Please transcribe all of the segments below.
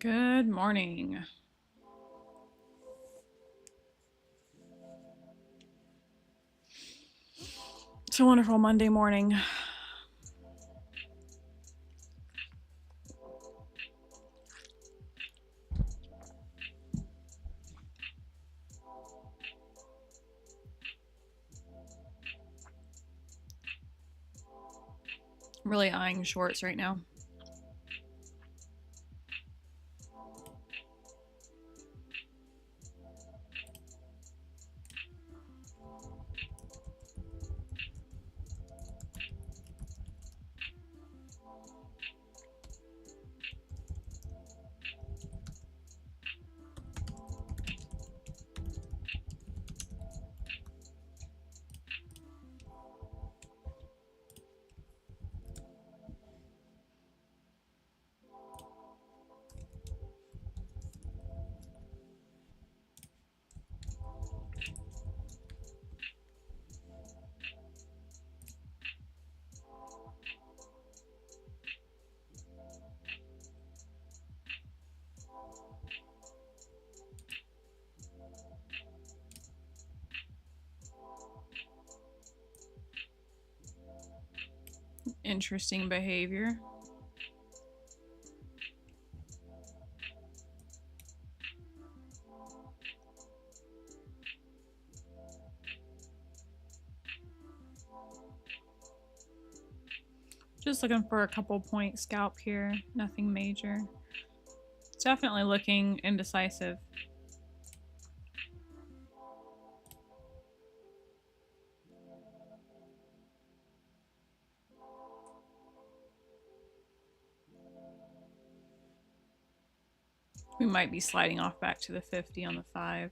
Good morning. It's a wonderful Monday morning. I'm really eyeing shorts right now. Interesting behavior. Just looking for a couple point scalp here. Nothing major. It's definitely looking indecisive. We might be sliding off back to the 50 on the 5.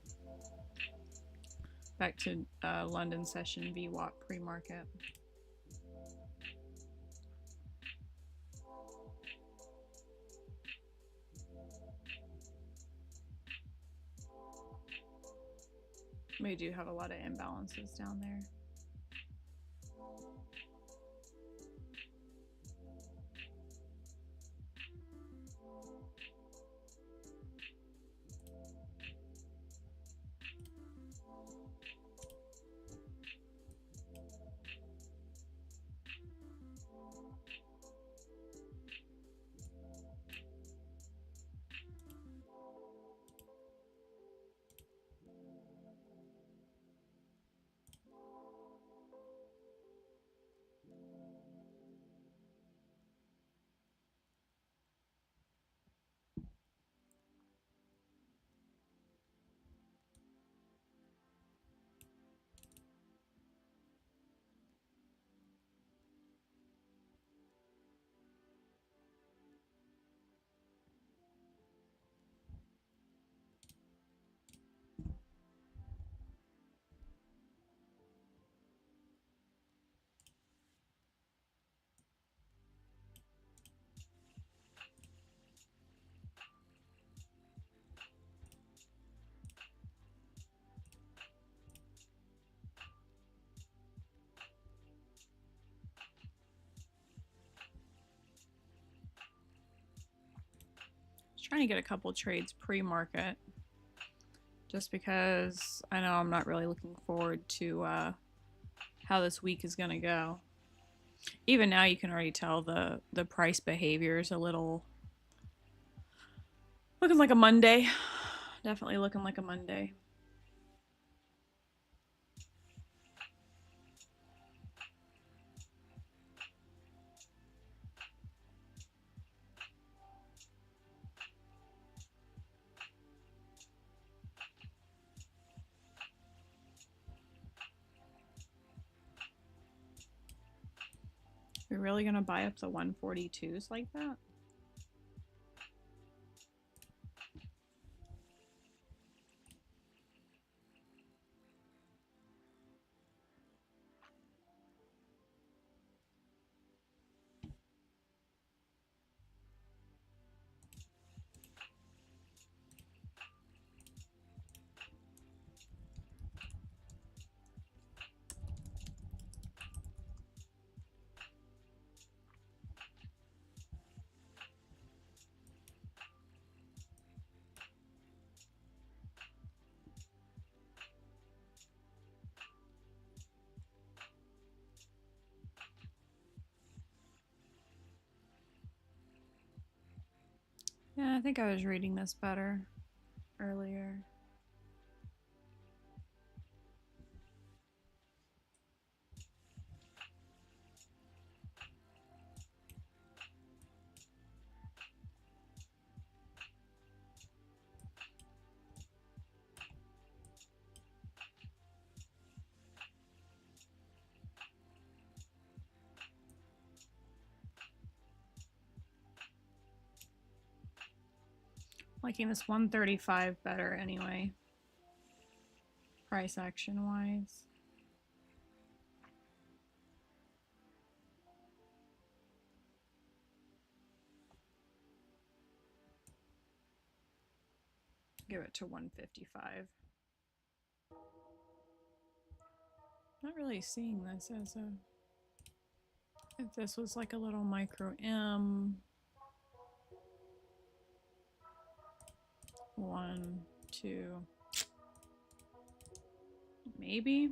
Back to London session VWAP pre-market. We do have a lot of imbalances down there. Trying to get a couple trades pre-market just because I know I'm not really looking forward to how this week is going to go. Even now you can already tell the price behavior is a little looking like a Monday. Definitely looking like a Monday. We're really going to buy up the 142s like that? Yeah, I think I was reading this better earlier. Liking this 135 better anyway. Price action wise. Give it to 155. Not really seeing this as a... If this was like a little micro M. 1, 2. Maybe?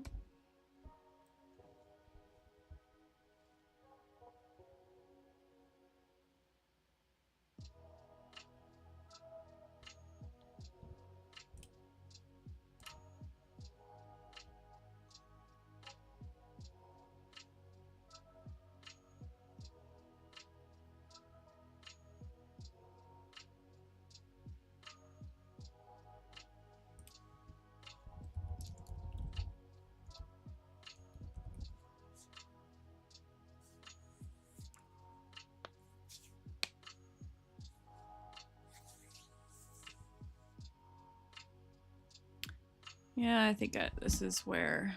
Yeah, I think this is where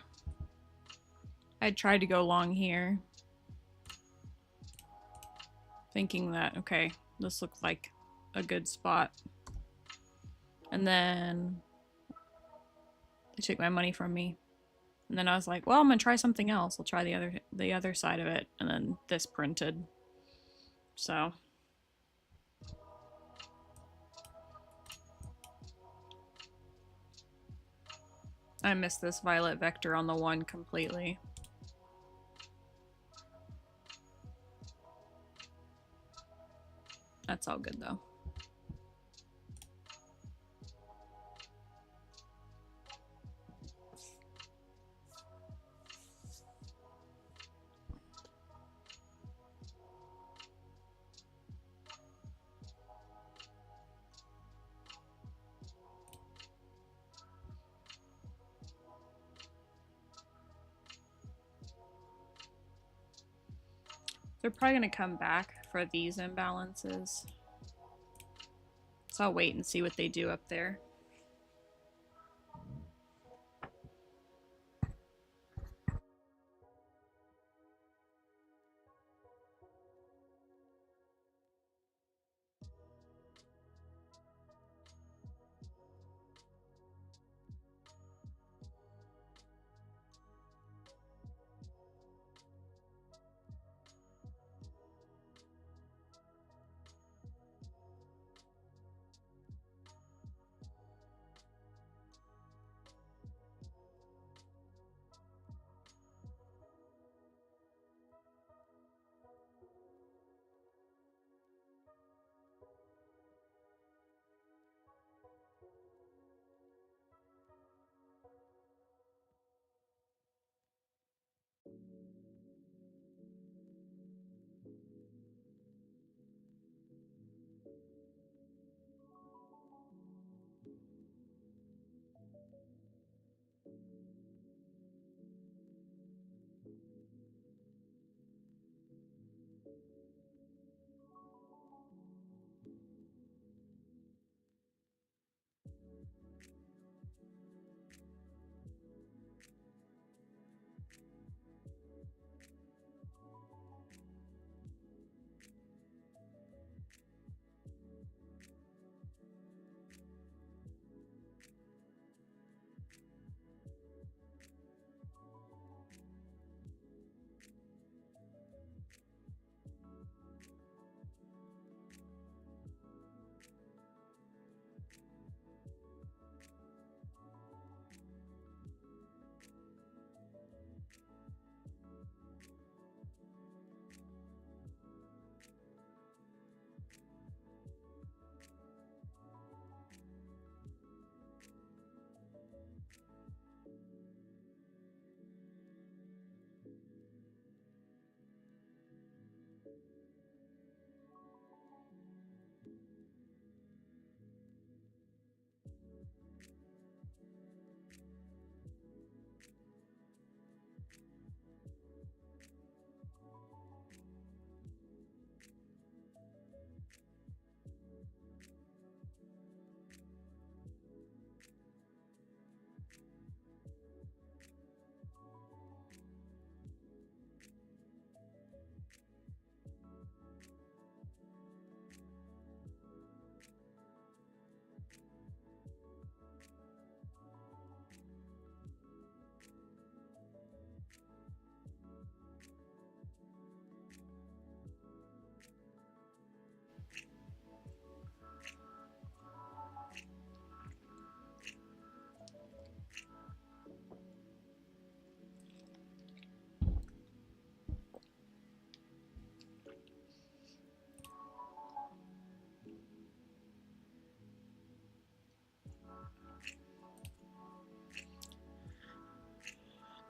I tried to go long here. Thinking that, okay, this looks like a good spot. And then they took my money from me. And then I was like, well, I'm gonna try something else. I'll try the other side of it. And then this printed. So I missed this violet vector on the 1 completely. That's all good though. They're probably going to come back for these imbalances. So I'll wait and see what they do up there.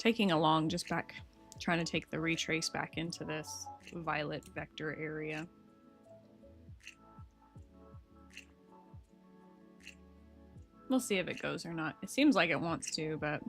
taking a long just back, trying to take the retrace back into this violet vector area. We'll see if it goes or not. It seems like it wants to, but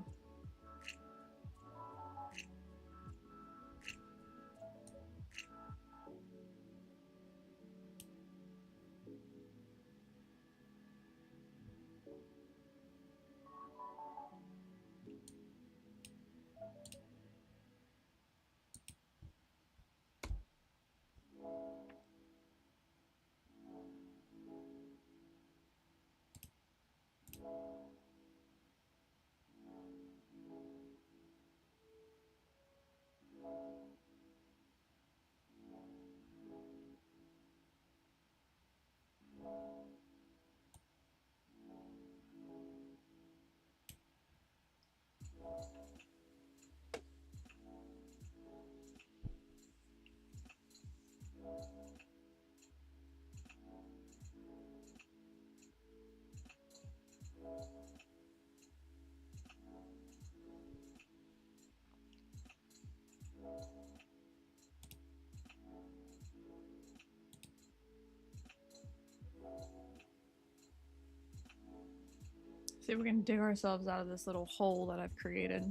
see if we can dig ourselves out of this little hole that I've created.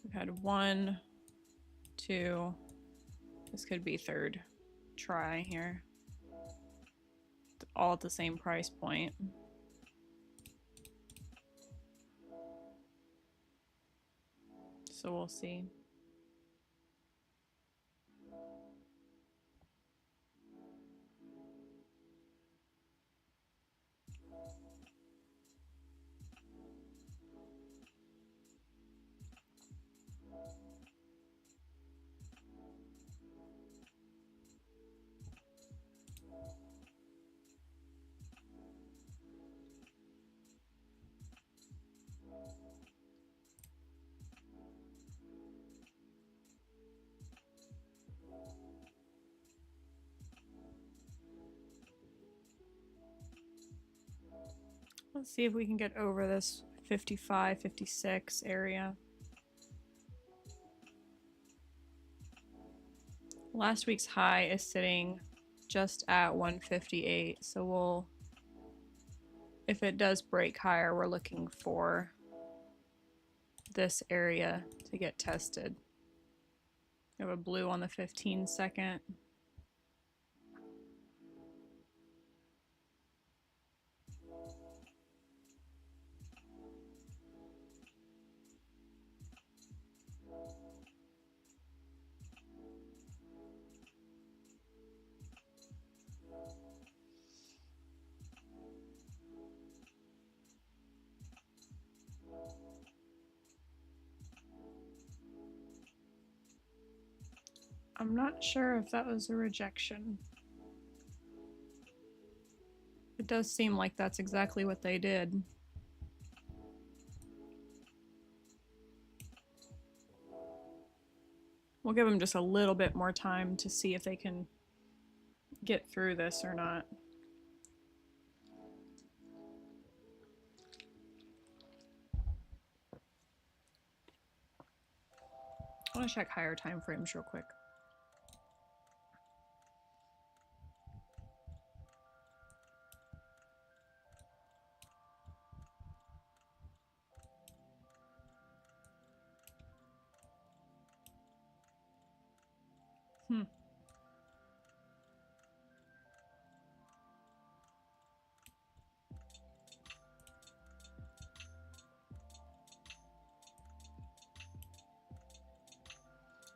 We've had 1, 2, this could be third try here. All at the same price point. So we'll see. Let's see if we can get over this 55, 56 area. Last week's high is sitting just at 158, so we'll, if it does break higher, we're looking for this area to get tested. We have a blue on the 15-second. I'm not sure if that was a rejection. It does seem like that's exactly what they did. We'll give them just a little bit more time to see if they can get through this or not. I want to check higher time frames real quick.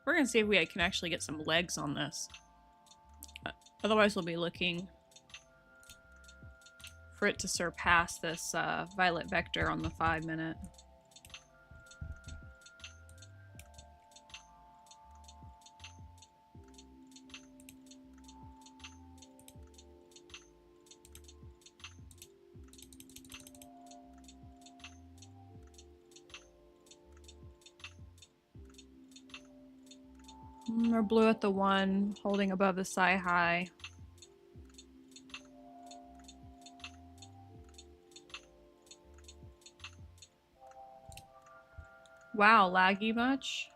We're gonna see if we can actually get some legs on this. Otherwise, we'll be looking for it to surpass this violet vector on the 5-minute. We're blue at the 1, holding above the SI high. Wow, laggy much?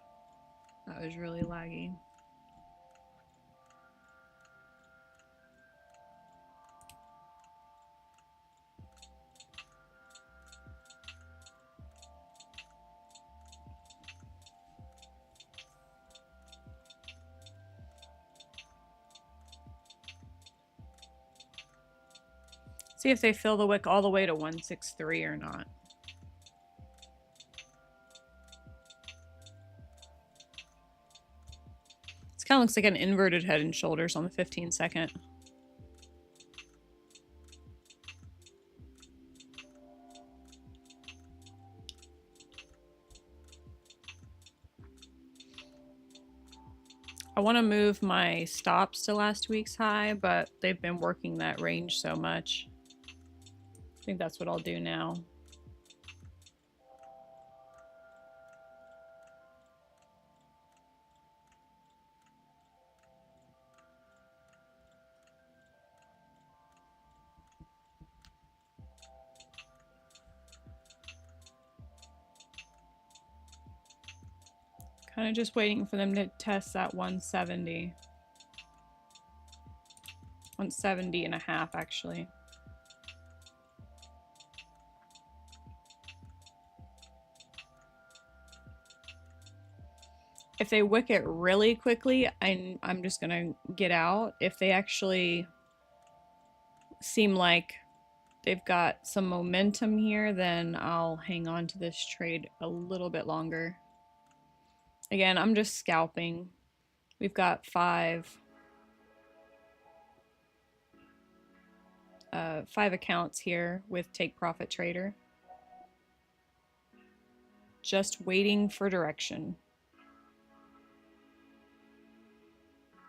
That was really laggy. See if they fill the wick all the way to 163 or not. This kind of looks like an inverted head and shoulders on the 15-second. I want to move my stops to last week's high, but they've been working that range so much. I think that's what I'll do now. Kind of just waiting for them to test that 170. 170 and a half, actually. If they wick it really quickly, I'm just gonna get out. If they actually seem like they've got some momentum here, then I'll hang on to this trade a little bit longer. Again, I'm just scalping. We've got five accounts here with Take Profit Trader. Just waiting for direction.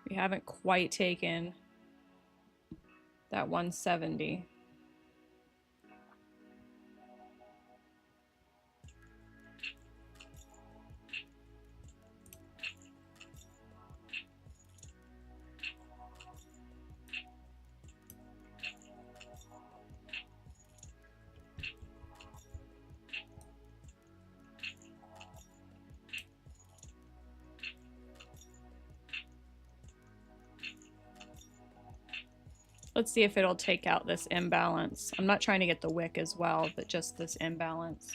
We haven't quite taken that 170. Let's see if it'll take out this imbalance. I'm not trying to get the wick as well, but just this imbalance.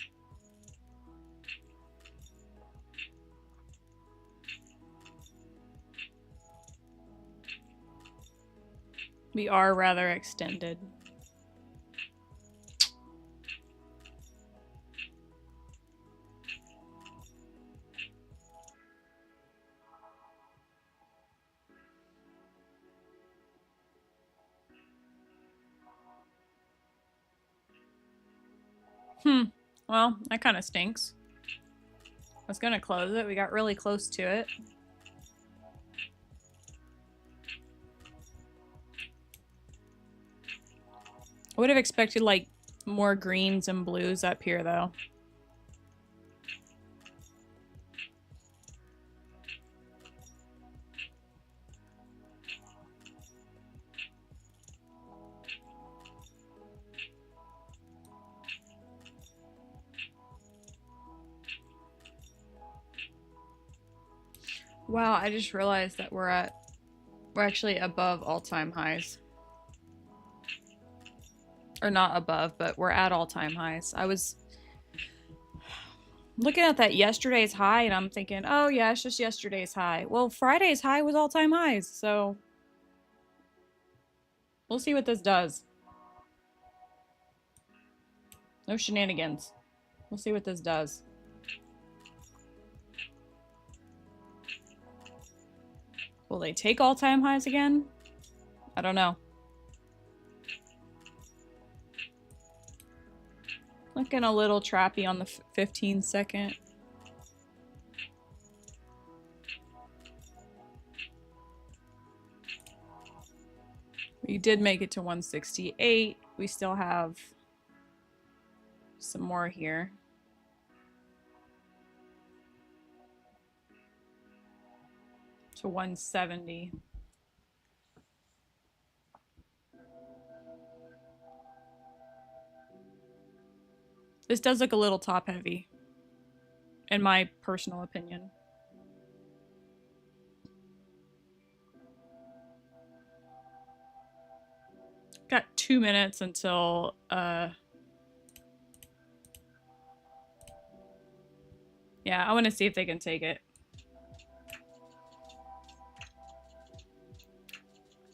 We are rather extended. Well, that kind of stinks. I was gonna close it. We got really close to it. I would have expected, like, more greens and blues up here, though. Wow, I just realized that we're actually above all-time highs. Or not above, but we're at all-time highs. I was looking at that yesterday's high and I'm thinking, oh yeah, it's just yesterday's high. Well, Friday's high was all-time highs, so we'll see what this does. No shenanigans. We'll see what this does. Will they take all-time highs again? I don't know. Looking a little trappy on the 15-second. We did make it to 168. We still have some more here. To 170. This does look a little top heavy. in my personal opinion. Got 2 minutes until yeah, I want to see if they can take it.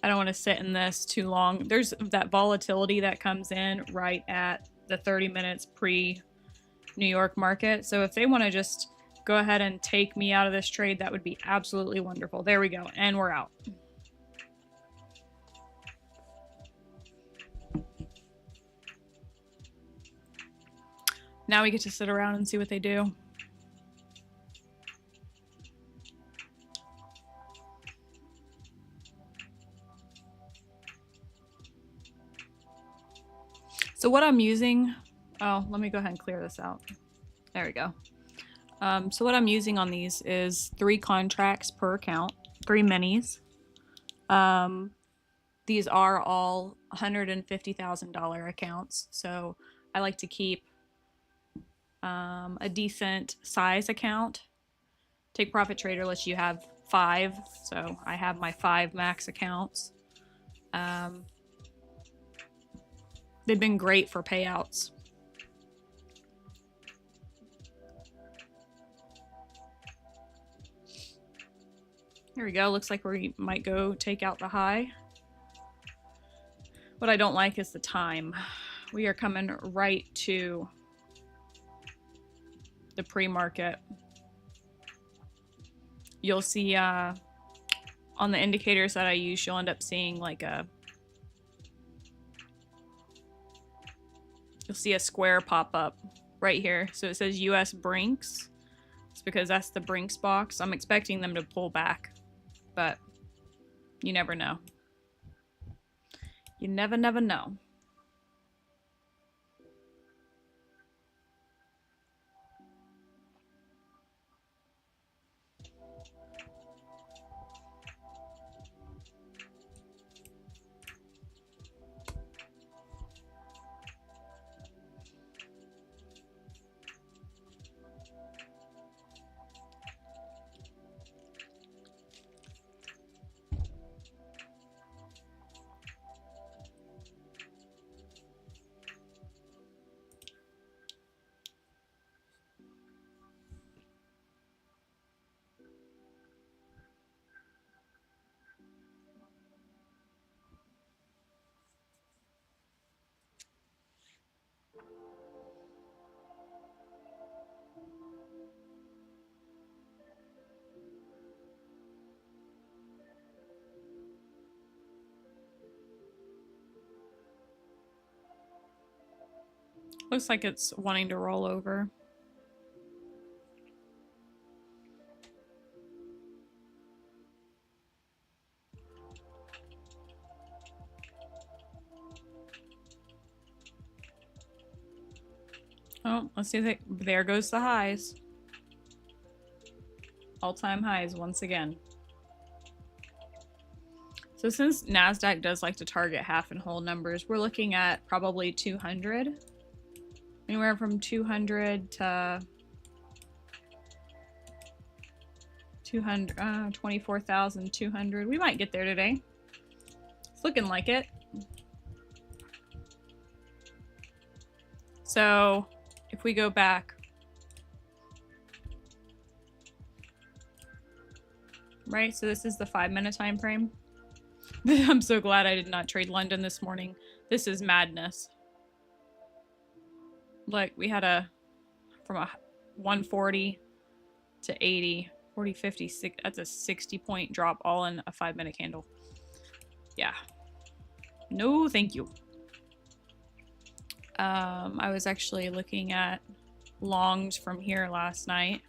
I don't want to sit in this too long. There's that volatility that comes in right at the 30 minutes pre-New York market. So if they want to just go ahead and take me out of this trade, that would be absolutely wonderful. There we go. And we're out. Now we get to sit around and see what they do. So what I'm using, oh, let me go ahead and clear this out. There we go. So what I'm using on these is 3 contracts per account, 3 minis. These are all $150,000 accounts. So I like to keep a decent size account. Take Profit Trader lets you have 5. So I have my 5 max accounts. They've been great for payouts. Here we go. Looks like we might go take out the high. What I don't like is the time. We are coming right to the pre-market. You'll see on the indicators that I use, you'll end up seeing like you'll see a square pop up right here. So it says US Brinks. It's because that's the Brinks box. I'm expecting them to pull back, but you never know. You never know. Looks like it's wanting to roll over. Oh, let's see if there goes the highs. All-time highs once again. So since NASDAQ does like to target half and whole numbers, we're looking at probably 200. Anywhere from 200 to 24,200. We might get there today. It's looking like it. So if we go back, right? So this is the 5-minute time frame. I'm so glad I did not trade London this morning. This is madness. Like we had from a 140 to 80, 40, 50, that's a 60-point drop all in a 5-minute candle. Yeah. No, thank you. I was actually looking at longs from here last night.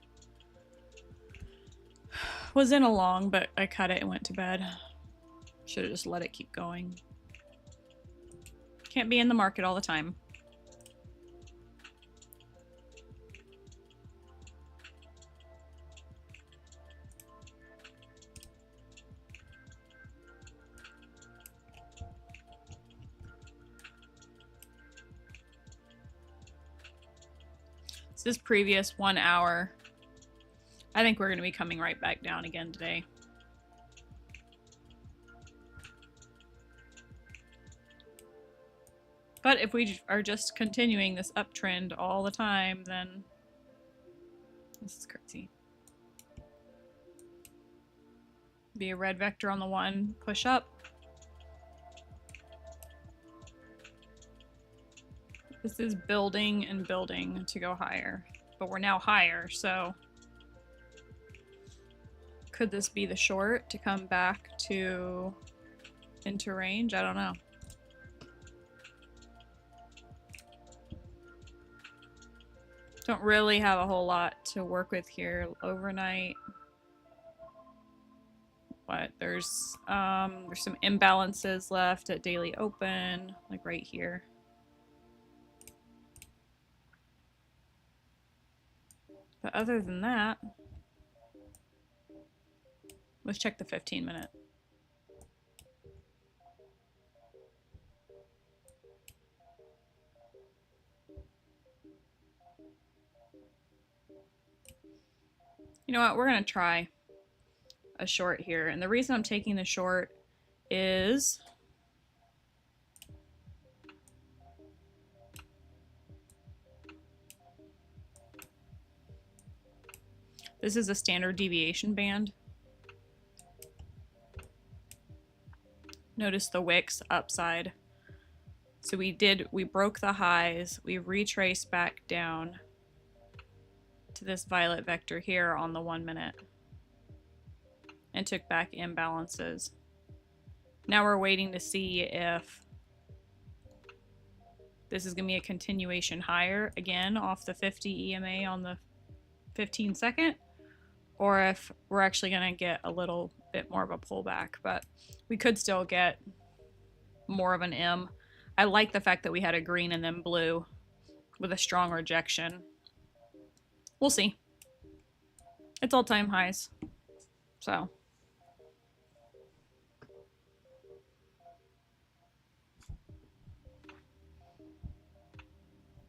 Was in a long, but I cut it and went to bed. Should have just let it keep going. Can't be in the market all the time. This previous 1 hour I think we're going to be coming right back down again today. But if we are just continuing this uptrend all the time, then this is crazy. Be a red vector on the 1, push up. This is building and building to go higher, but we're now higher, so could this be the short to come back to into range? I don't know. Don't really have a whole lot to work with here. Overnight. What? There's some imbalances left at daily open, like right here. But other than that, let's check the 15-minute. You know what? We're going to try a short here. And the reason I'm taking the short is this is a standard deviation band. Notice the wicks upside. So we broke the highs, we retraced back down to this violet vector here on the 1 minute and took back imbalances. Now we're waiting to see if this is going to be a continuation higher again off the 50 EMA on the 15 second, or if we're actually going to get a little bit more of a pullback, but we could still get more of an M. I like the fact that we had a green and then blue with a strong rejection. We'll see. It's all-time highs. So.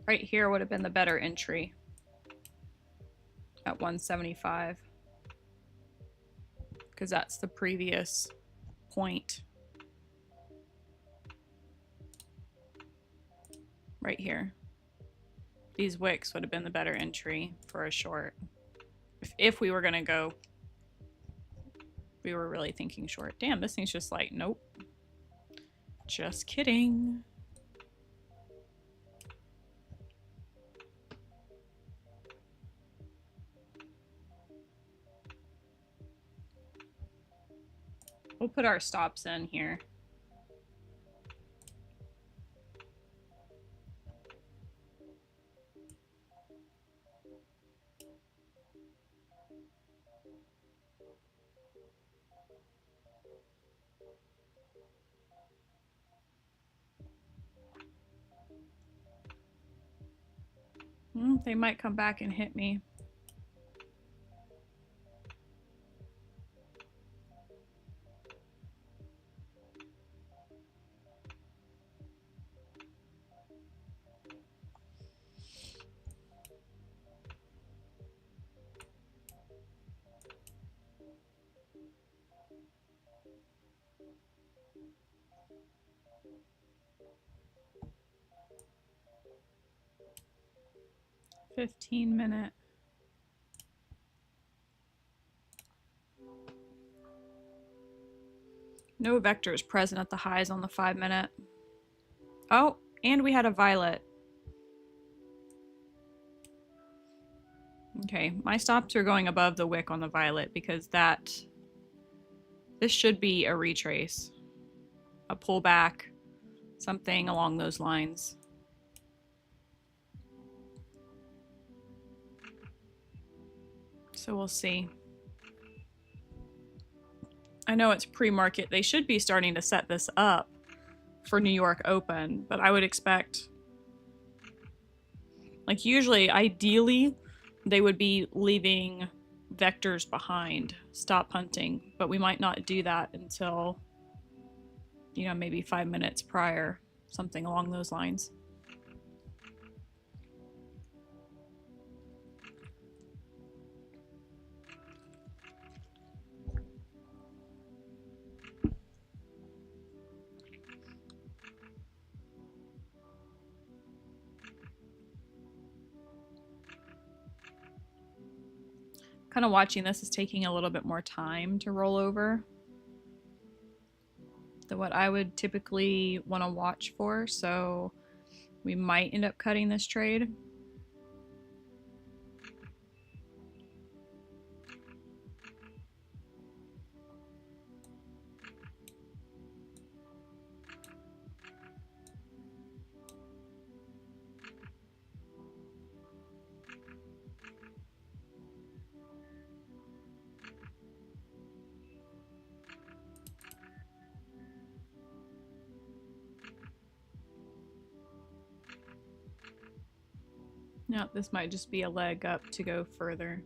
Right here would have been the better entry at 175. Because that's the previous point. Right here. These wicks would have been the better entry for a short. If we were going to go, we were really thinking short. Damn, this thing's just like, nope. Just kidding. We'll put our stops in here. They might come back and hit me. $15-minute. No vectors present at the highs on the 5-minute. Oh, and we had a violet. Okay, my stops are going above the wick on the violet because this should be a retrace, a pullback, something along those lines. So we'll see. I know it's pre-market. They should be starting to set this up for New York Open, but I would expect, like usually, ideally, they would be leaving vectors behind, stop hunting, but we might not do that until, you know, maybe 5 minutes prior, something along those lines. Kind of watching this is taking a little bit more time to roll over than what I would typically want to watch for, so we might end up cutting this trade. No, this might just be a leg up to go further.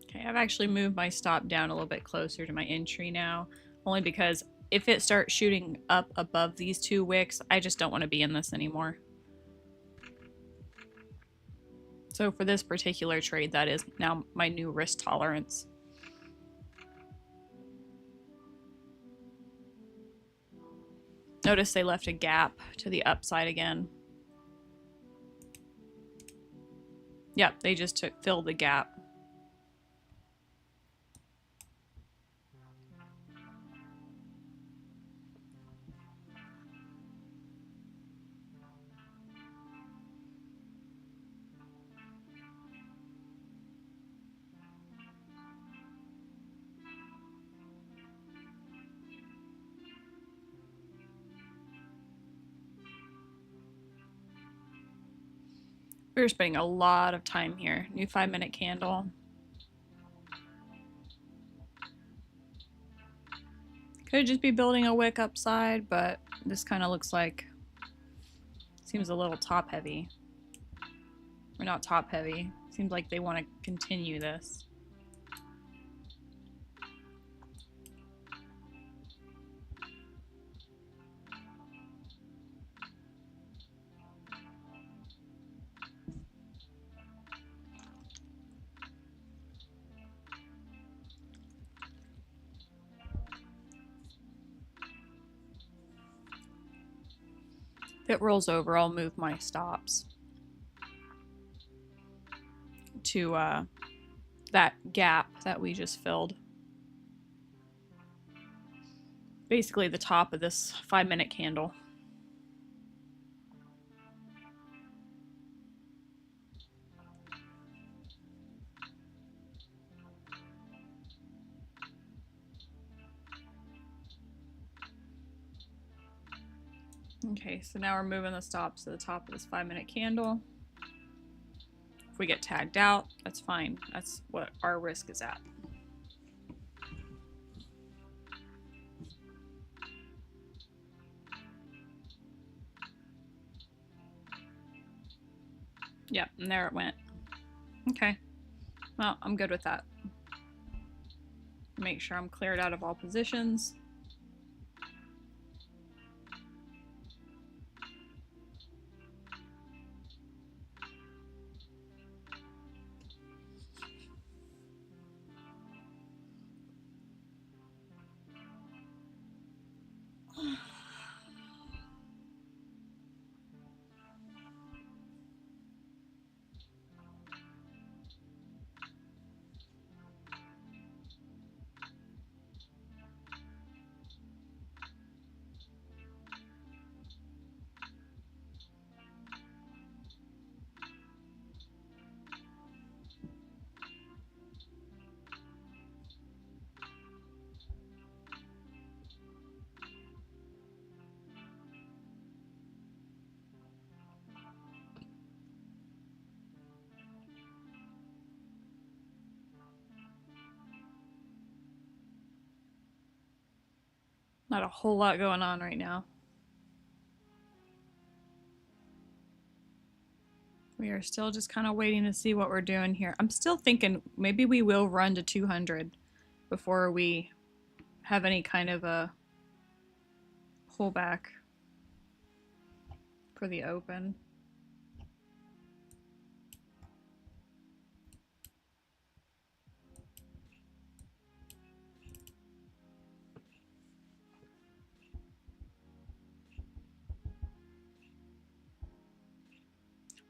Okay, I've actually moved my stop down a little bit closer to my entry now, only because if it starts shooting up above these two wicks, I just don't want to be in this anymore. So for this particular trade, that is now my new risk tolerance. Notice they left a gap to the upside again. Yep, they just filled the gap. We're spending a lot of time here. New 5-minute candle. Could just be building a wick upside, but this kind of looks like, seems a little top heavy. Or not top heavy. Seems like they want to continue this. If it rolls over, I'll move my stops to that gap that we just filled. Basically the top of this 5-minute candle. Okay, so now we're moving the stops to the top of this 5-minute candle. If we get tagged out, that's fine. That's what our risk is at. Yep, and there it went. Okay, well, I'm good with that. Make sure I'm cleared out of all positions. Not a whole lot going on right now. We are still just kind of waiting to see what we're doing here. I'm still thinking maybe we will run to 200 before we have any kind of a pullback for the open.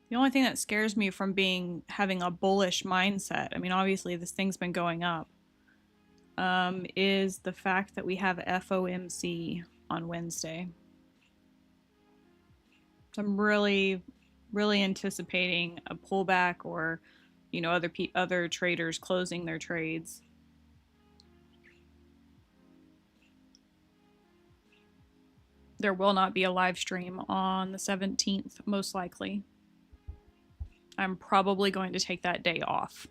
The only thing that scares me from having a bullish mindset, I mean, obviously this thing's been going up, is the fact that we have FOMC on Wednesday. So I'm really, really anticipating a pullback, or, you know, other traders closing their trades. There will not be a live stream on the 17th, most likely. I'm probably going to take that day off.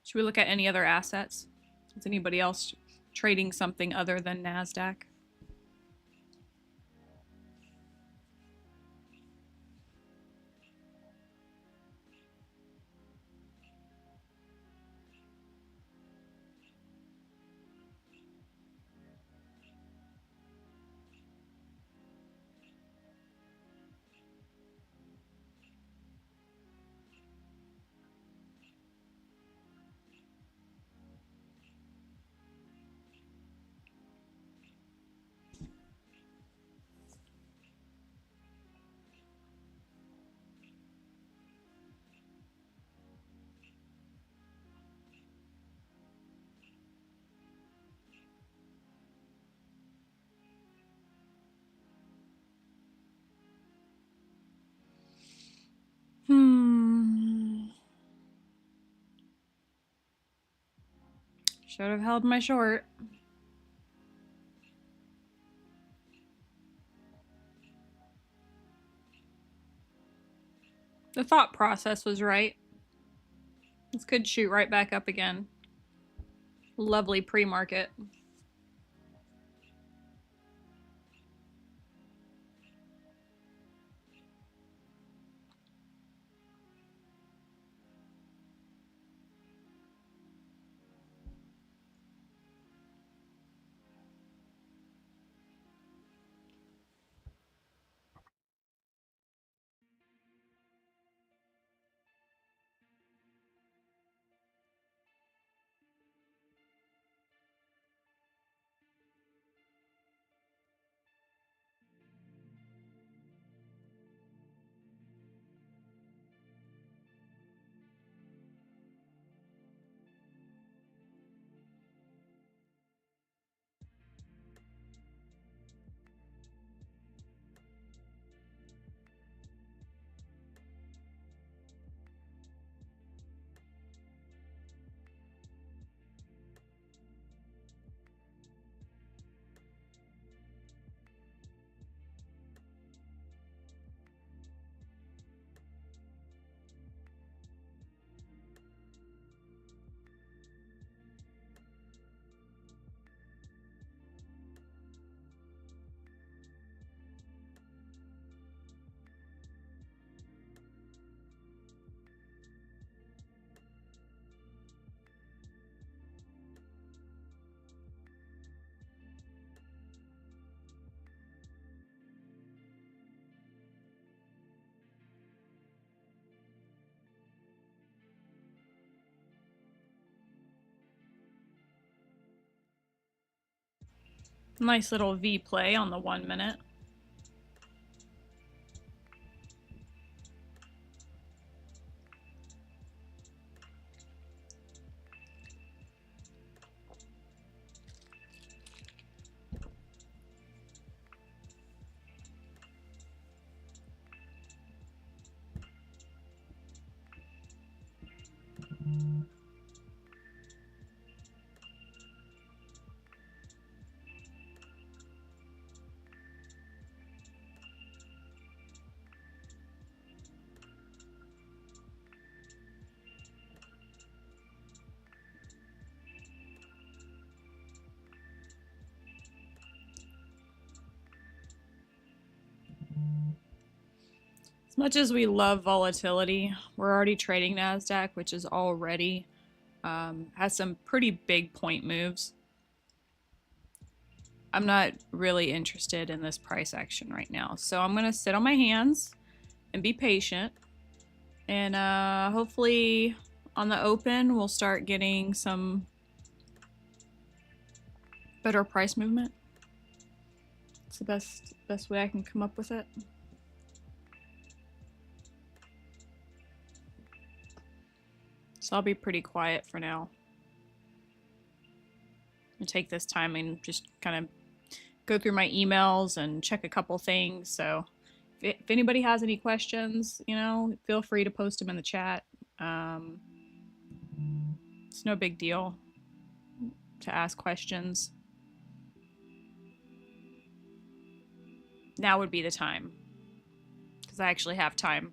Should we look at any other assets? Is anybody else trading something other than NASDAQ? Should have held my short. The thought process was right. This could shoot right back up again. Lovely pre-market. Nice little V play on the 1 minute. much as we love volatility, we're already trading NASDAQ, which is already has some pretty big point moves. I'm not really interested in this price action right now. So I'm going to sit on my hands and be patient. And hopefully on the open, we'll start getting some better price movement. It's the best way I can come up with it. So I'll be pretty quiet for now. And take this time and just kind of go through my emails and check a couple things. So if anybody has any questions, you know, feel free to post them in the chat. It's no big deal to ask questions. Now would be the time, because I actually have time.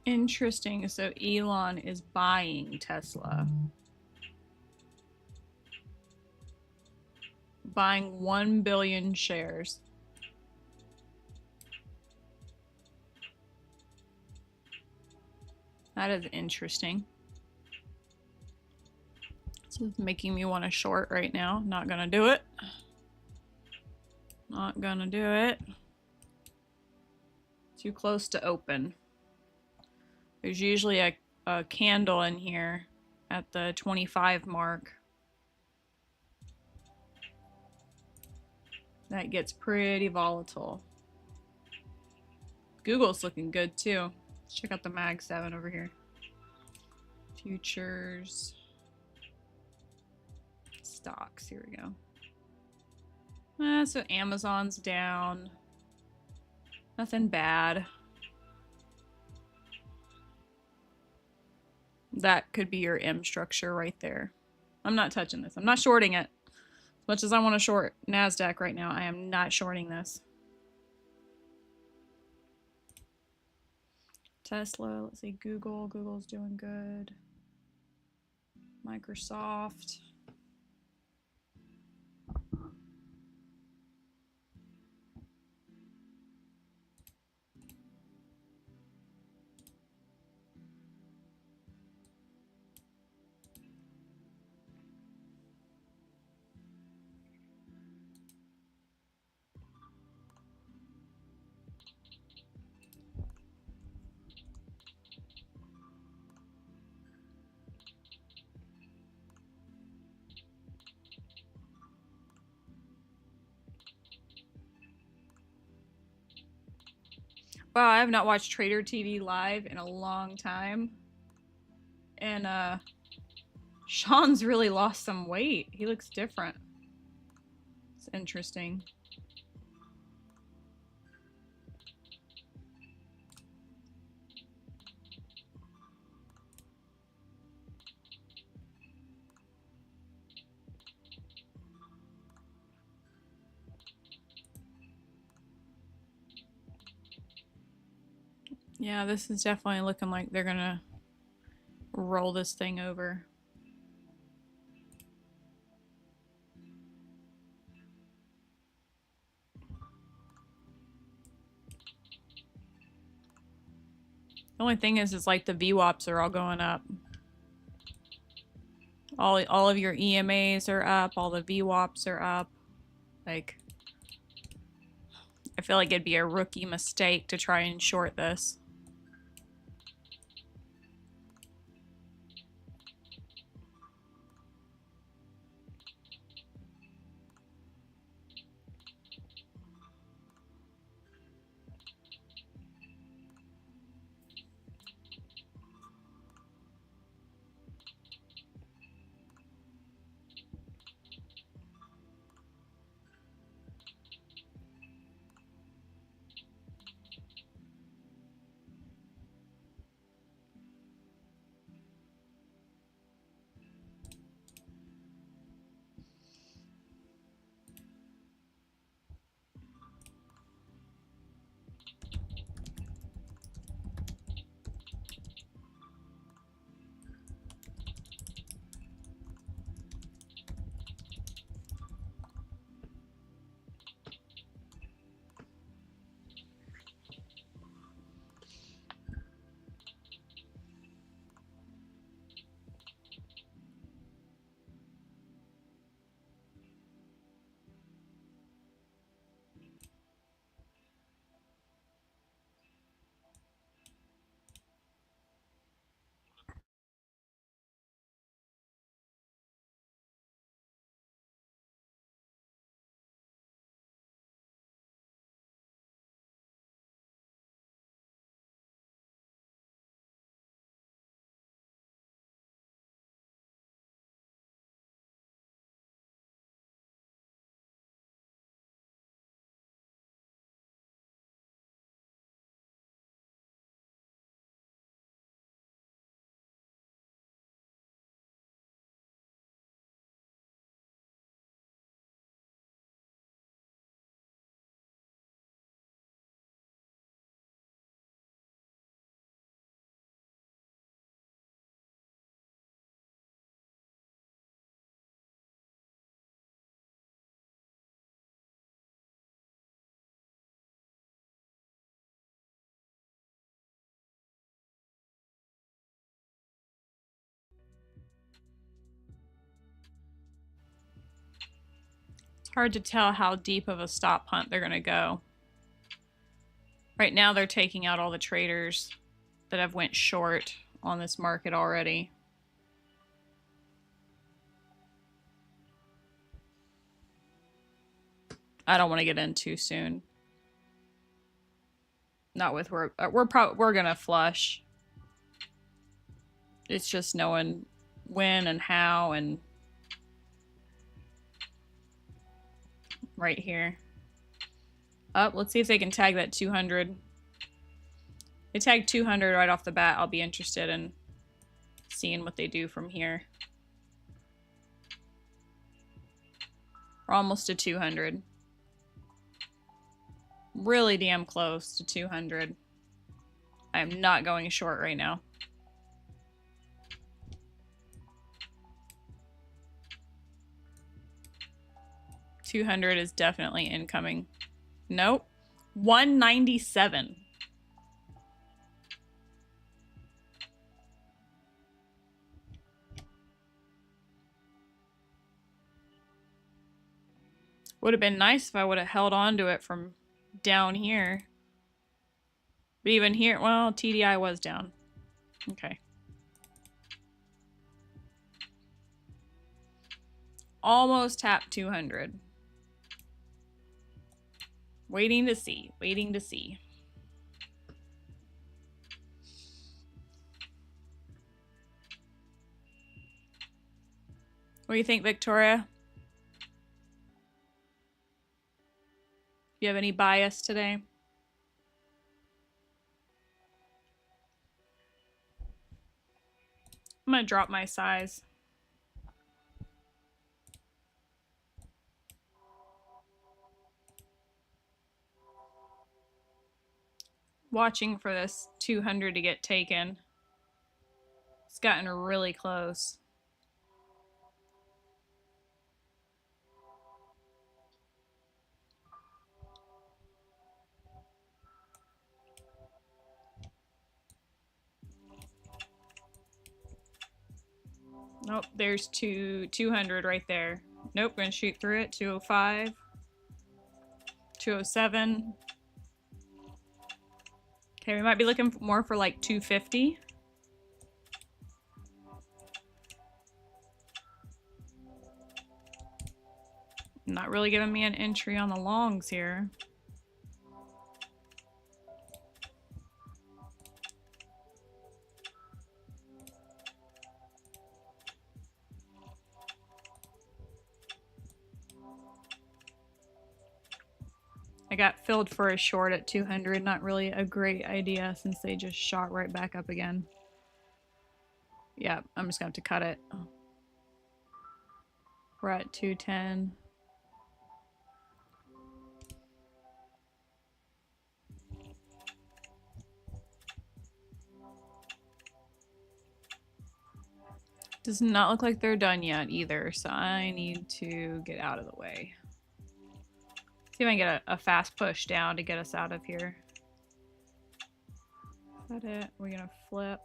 Interesting. So Elon is buying Tesla. Buying 1 billion shares. That is interesting. So it's making me want to short right now. Not gonna do it. Not gonna do it. Too close to open. There's usually a candle in here at the 25 mark. That gets pretty volatile. Google's looking good too. Let's check out the Mag 7 over here. Futures. Stocks, here we go. So Amazon's down. Nothing bad. That could be your M structure right there. I'm not touching this. I'm not shorting it. As much as I want to short NASDAQ right now, I am not shorting this. Tesla, let's see, Google. Google's doing good. Microsoft. Wow, I have not watched Trader TV live in a long time. And Sean's really lost some weight. He looks different. It's interesting. Yeah, this is definitely looking like they're gonna roll this thing over. The only thing is like the VWAPs are all going up. All of your EMAs are up, all the VWAPs are up. Like, I feel like it'd be a rookie mistake to try and short this. It's hard to tell how deep of a stop hunt they're going to go. Right now they're taking out all the traders that have went short on this market already. I don't want to get in too soon. Not with we're gonna flush. It's just knowing when and how and right here. Up, let's see if they can tag that 200. They tag 200 right off the bat. I'll be interested in seeing what they do from here. We're almost to 200. Really damn close to 200. I am not going short right now. $200 is definitely incoming. Nope. 197. Would have been nice if I would have held on to it from down here. But even here, well, TDI was down. Okay. Almost tapped 200. Waiting to see. Waiting to see. What do you think, Victoria? You have any bias today? I'm gonna drop my size. Watching for this 200 to get taken. It's gotten really close. Nope, there's 200 right there. Nope, gonna shoot through it. 205. 207. Okay, we might be looking more for like 250. Not really giving me an entry on the longs here. I got filled for a short at 200. Not really a great idea since they just shot right back up again. Yeah, I'm just going to have to cut it. We're at 210. Does not look like they're done yet either, so I need to get out of the way. See if I can get a fast push down to get us out of here. Is that it? We're gonna flip.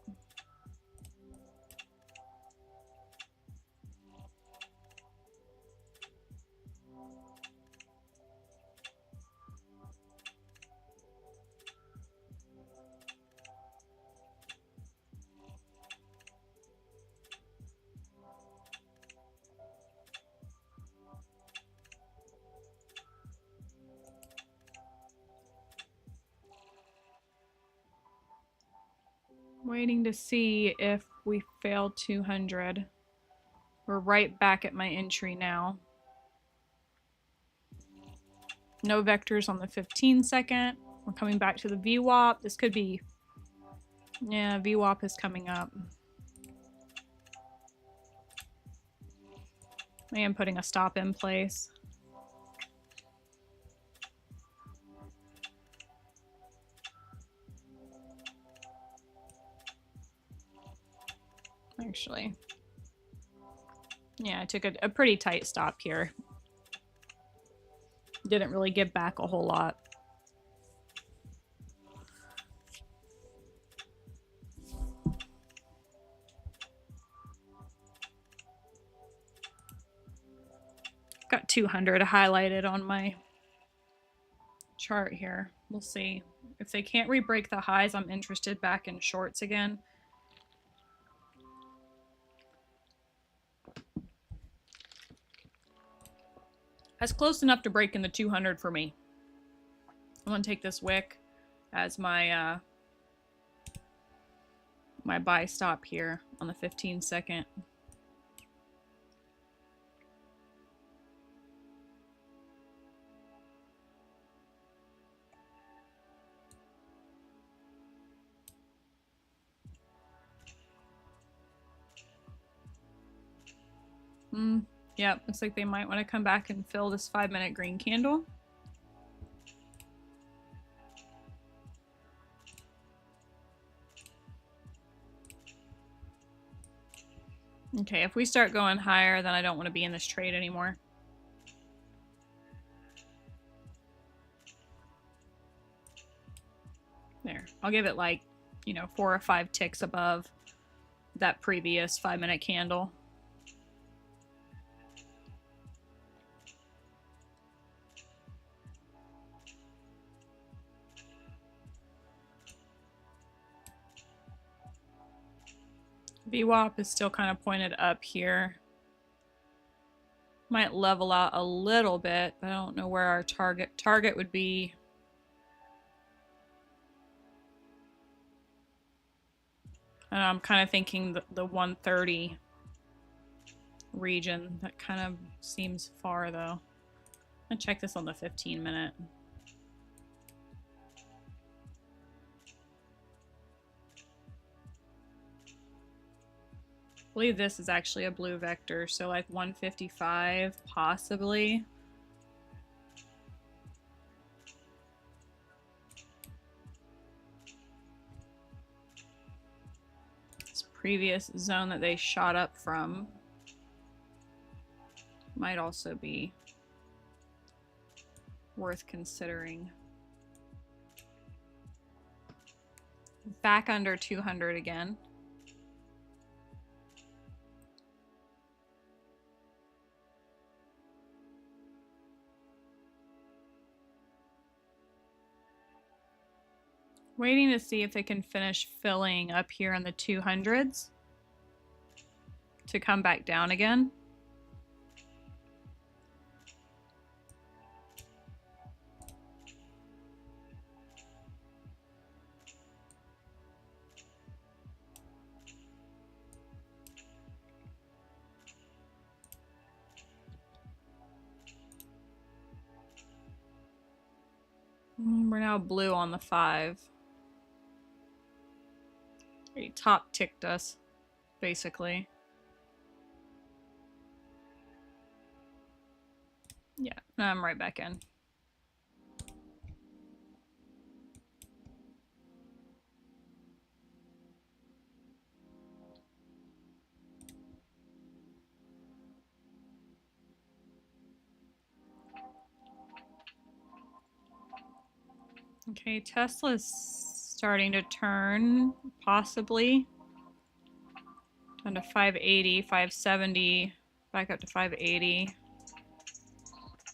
Waiting to see if we fail 200. We're right back at my entry now. No vectors on the 15 second. We're coming back to the VWAP. This could be, yeah, VWAP is coming up. I am putting a stop in place. Actually, yeah, I took a pretty tight stop here. Didn't really give back a whole lot. got 200 highlighted on my chart here. We'll see. If they can't re-break the highs, I'm interested back in shorts again. That's close enough to break in the 200 for me. I'm going to take this wick as my my buy stop here on the 15-second. Yeah, looks like they might want to come back and fill this 5-minute green candle. Okay, if we start going higher, then I don't want to be in this trade anymore. There, I'll give it like, you know, 4 or 5 ticks above that previous 5-minute candle. VWAP is still kind of pointed up here. Might level out a little bit, but I don't know where our target would be. And I'm kind of thinking the 130 region. That kind of seems far though. I'm gonna check this on the 15-minute. I believe this is actually a blue vector, so like 155 possibly. This previous zone that they shot up from might also be worth considering. Back under 200 again. Waiting to see if they can finish filling up here in the 200s to come back down again. We're now blue on the 5. He top ticked us, basically. Yeah, now I'm right back in. Okay, Tesla's starting to turn, possibly. Down to 580, 570, back up to 580.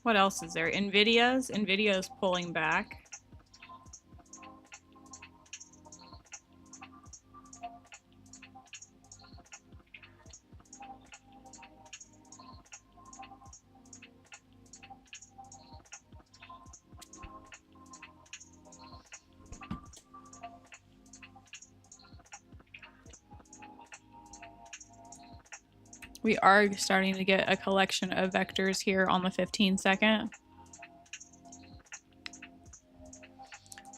What else is there? Nvidia's pulling back. We are starting to get a collection of vectors here on the 15-second.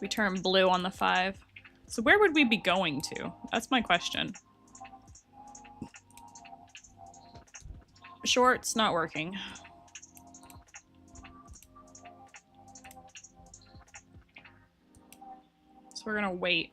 We turn blue on the 5. So where would we be going to? That's my question. Shorts, not working. So we're gonna wait.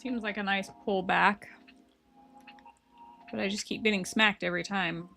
Seems like a nice pullback, but I just keep getting smacked every time.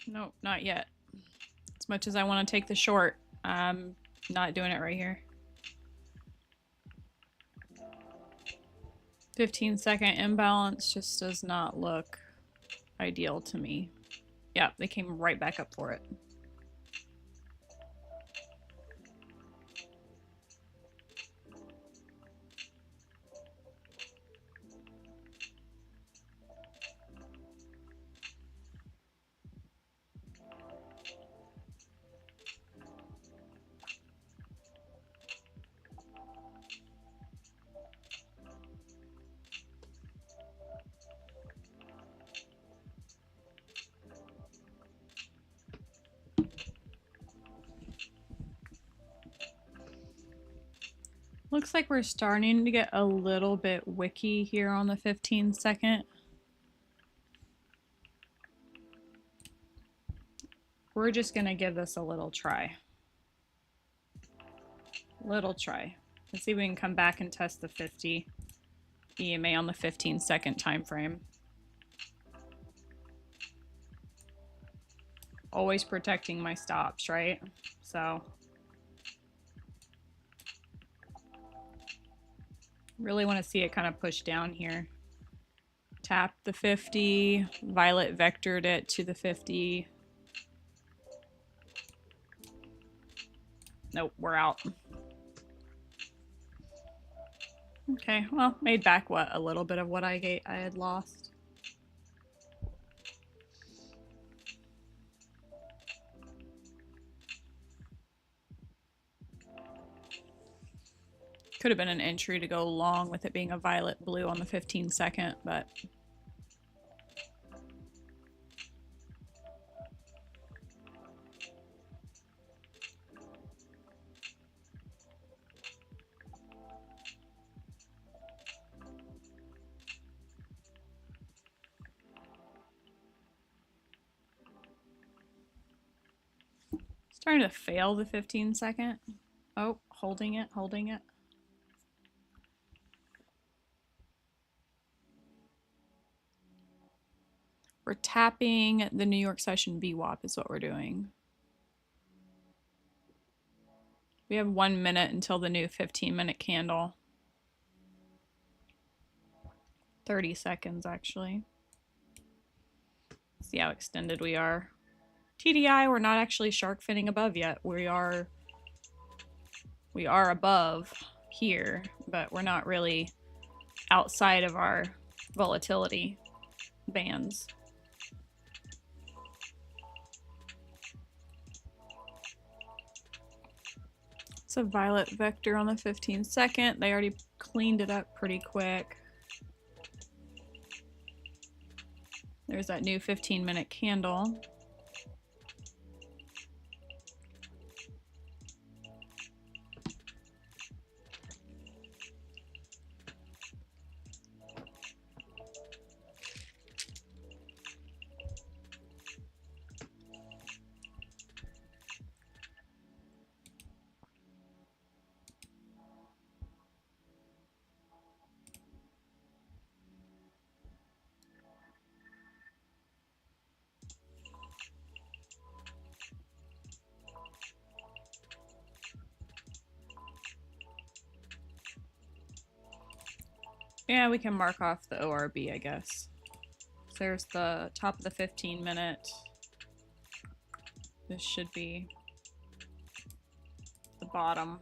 Nope, not yet. As much as I want to take the short, I'm not doing it right here. 15-second imbalance just does not look ideal to me. Yeah, they came right back up for it. Looks like we're starting to get a little bit wicky here on the 15-second. We're just going to give this a little try. Let's see if we can come back and test the 50 EMA on the 15-second time frame. Always protecting my stops, right? So really want to see it kind of push down here. Tap the 50, Violet vectored it to the 50. Nope, we're out. Okay, well, made back what? A little bit of what I had lost. Could have been an entry to go long with it being a violet blue on the 15-second, but starting to fail the 15-second. Oh, holding it. We're tapping the New York session VWAP is what we're doing. We have 1 minute until the new 15-minute candle. 30 seconds, actually. See how extended we are. TDI, we're not actually shark finning above yet. We are above here, but we're not really outside of our volatility bands. It's a violet vector on the 15-second. They already cleaned it up pretty quick. There's that new 15-minute candle. Yeah, we can mark off the ORB, I guess. So there's the top of the 15-minute. This should be the bottom.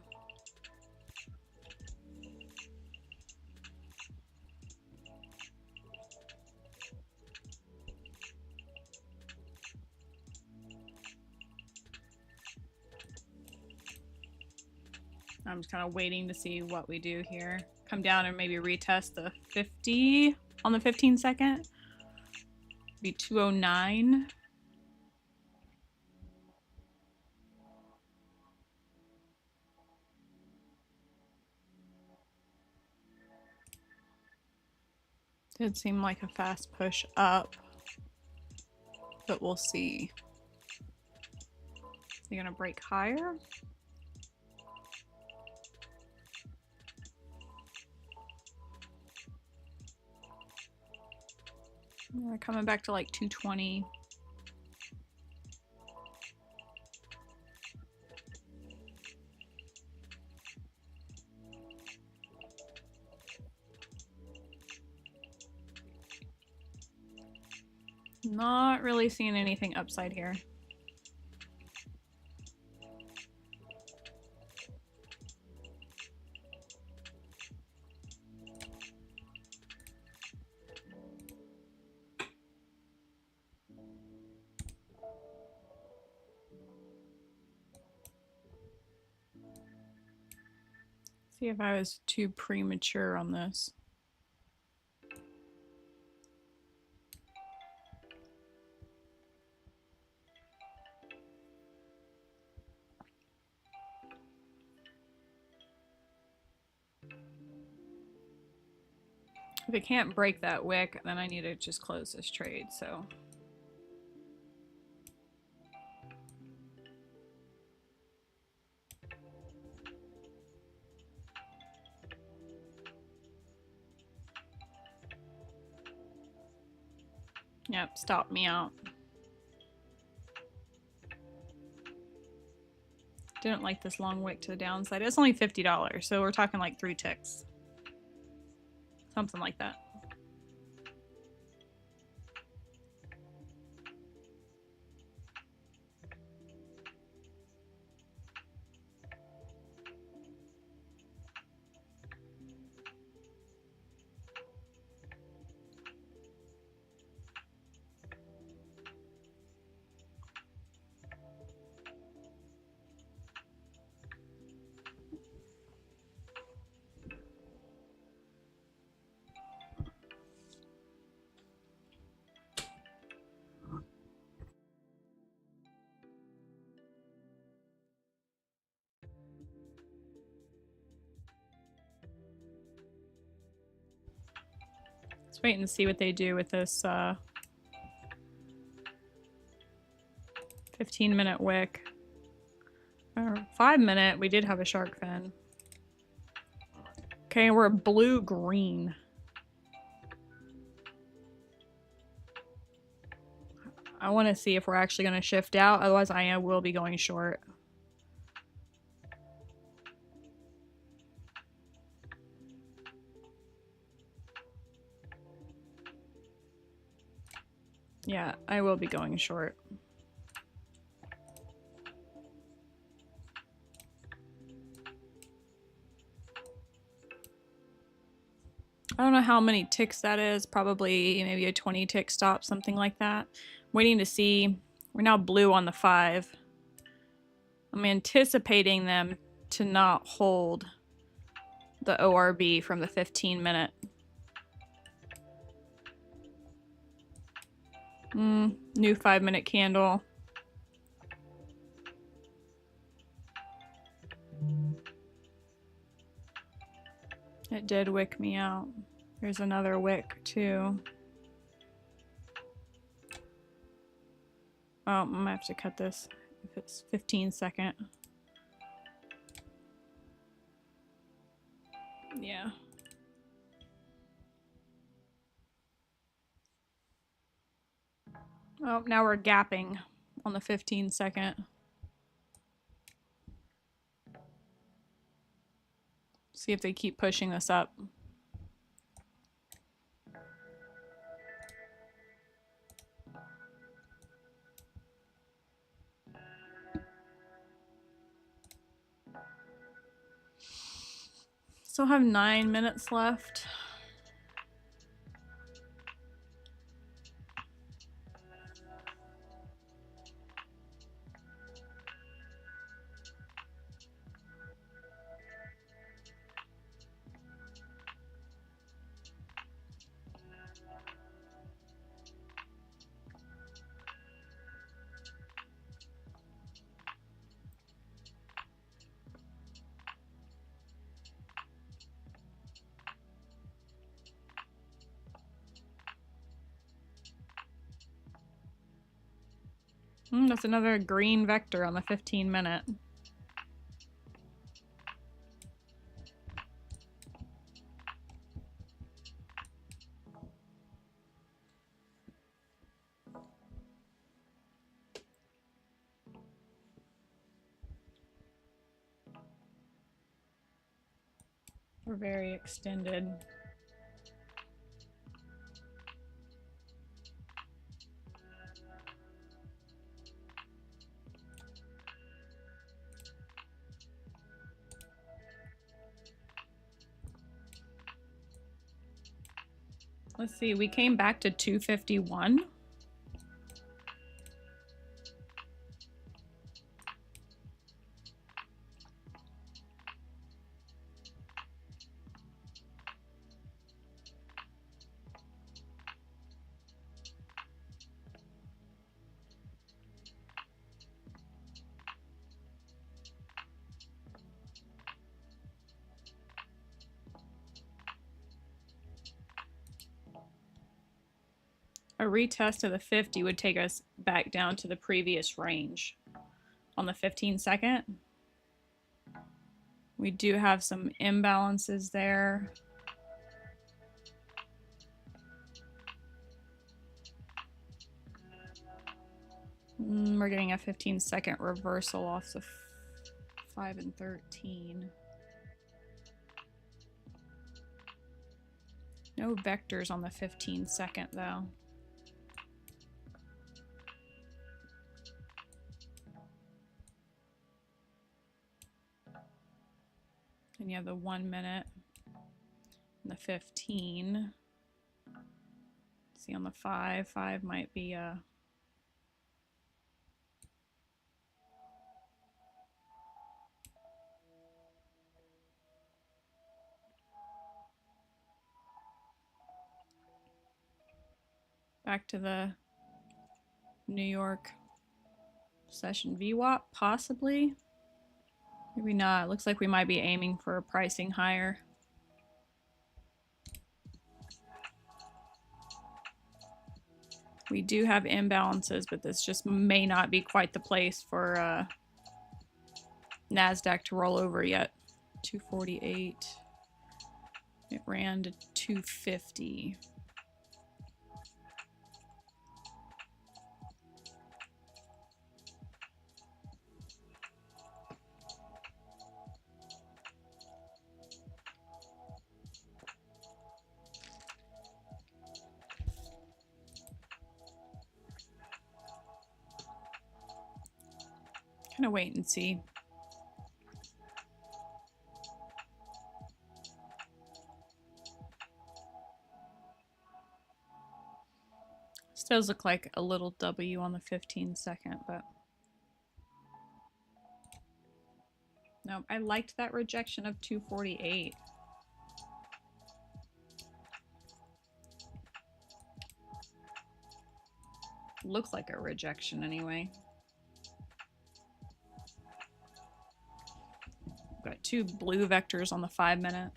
I'm just kind of waiting to see what we do here. Come down and maybe retest the 50 on the 15-second. Be 209. Did seem like a fast push up, but we'll see. You're gonna break higher? We're coming back to like 220. Not really seeing anything upside here. See if I was too premature on this. If it can't break that wick, then I need to just close this trade, so. Yep, stop me out. Didn't like this long wick to the downside. It's only $50, so we're talking like 3 ticks. Something like that. Let's wait and see what they do with this 15-minute wick. Or 5-minute, we did have a shark fin. Okay, we're blue-green. I want to see if we're actually going to shift out, otherwise I will be going short. Yeah, I will be going short. I don't know how many ticks that is. Probably maybe a 20 tick stop, something like that. Waiting to see. We're now blue on the 5. I'm anticipating them to not hold the ORB from the 15-minute. New 5-minute candle. It did wick me out. Here's another wick too. Oh, I'm gonna have to cut this if it's 15-second. Yeah. Oh, now we're gapping on the 15-second. See if they keep pushing this up. Still have 9 minutes left. That's another green vector on the 15-minute. We're very extended. Let's see, we came back to 251. A retest of the 50 would take us back down to the previous range on the 15-second. We do have some imbalances there. We're getting a 15-second reversal off the 5 and 13. No vectors on the 15-second though. And you have the 1 minute and the 15. See on the 5 might be a back to the New York session VWAP, possibly. Maybe not. It looks like we might be aiming for a pricing higher. We do have imbalances, but this just may not be quite the place for NASDAQ to roll over yet. 248. It ran to 250. Kind of wait and see. This does look like a little W on the 15-second, but no, I liked that rejection of 248. Looks like a rejection anyway. Got two blue vectors on the 5-minute.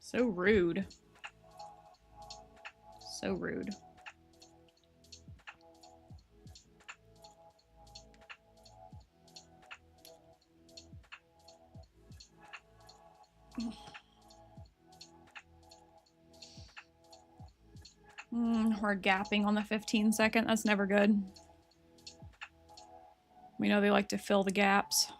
So rude. So rude. We're gapping on the 15-second. That's never good. We know they like to fill the gaps.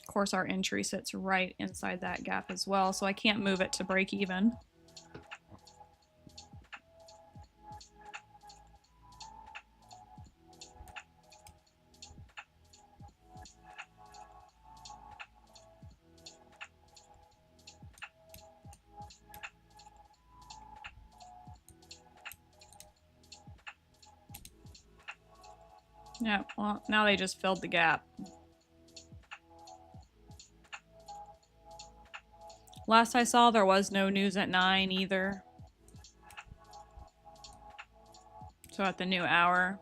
Of course, our entry sits right inside that gap as well, so I can't move it to break even. Yeah, well, now they just filled the gap. Last I saw, there was no news at 9 either. So at the new hour.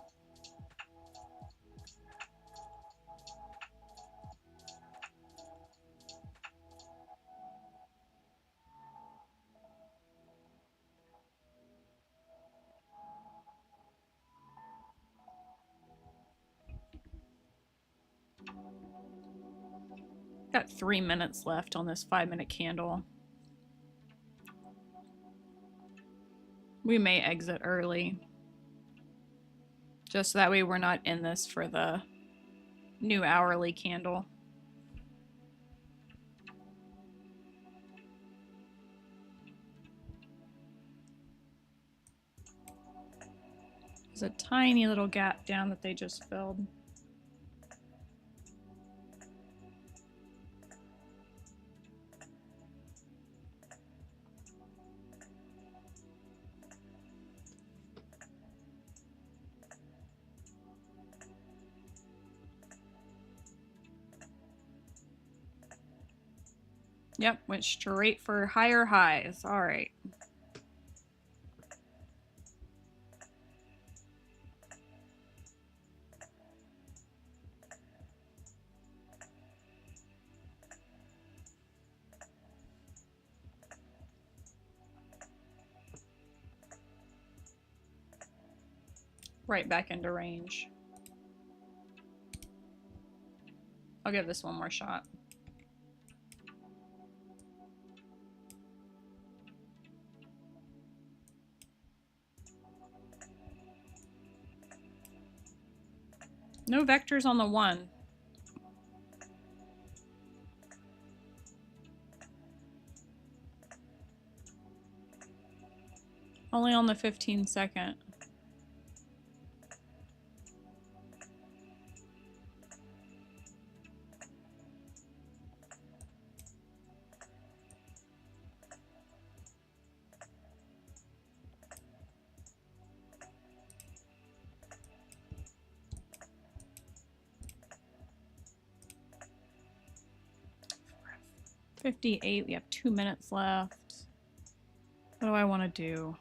Got 3 minutes left on this 5-minute candle. We may exit early. Just so that way we're not in this for the new hourly candle. There's a tiny little gap down that they just filled. Yep, went straight for higher highs. All right. Right back into range. I'll give this one more shot. No vectors on the 1. Only on the 15-second. $58, we have 2 minutes left. What do I want to do?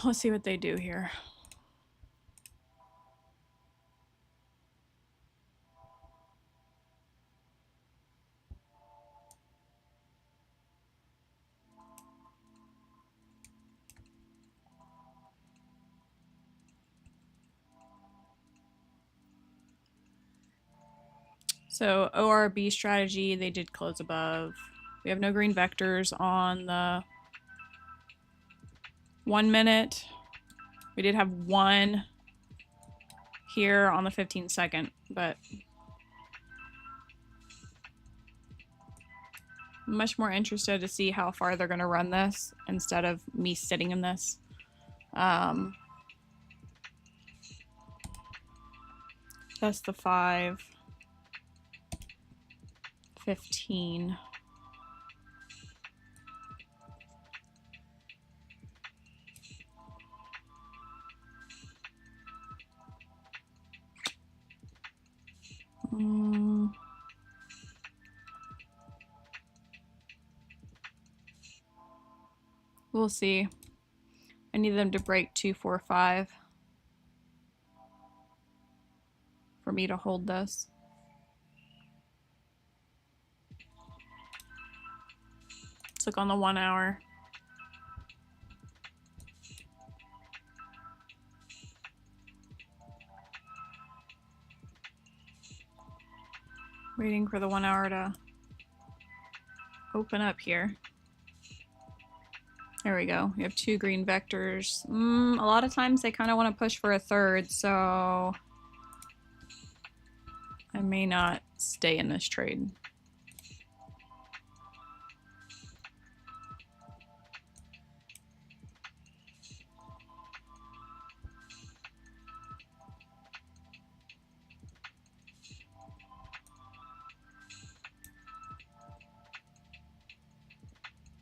Let's see what they do here. So ORB strategy, they did close above. We have no green vectors on the 1 minute. We did have one here on the 15-second, but I'm much more interested to see how far they're going to run this instead of me sitting in this. That's the 5, 15. We'll see. I need them to break 2, 4, 5 for me to hold this. Let's look on the 1 hour. Waiting for the 1 hour to open up here. There we go. We have 2 green vectors. A lot of times they kind of want to push for a third, so I may not stay in this trade.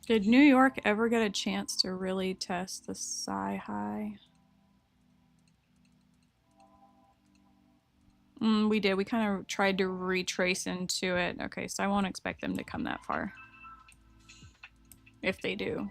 Did New York ever get a chance to really test the psi high? We did. We kind of tried to retrace into it. Okay, so I won't expect them to come that far. If they do.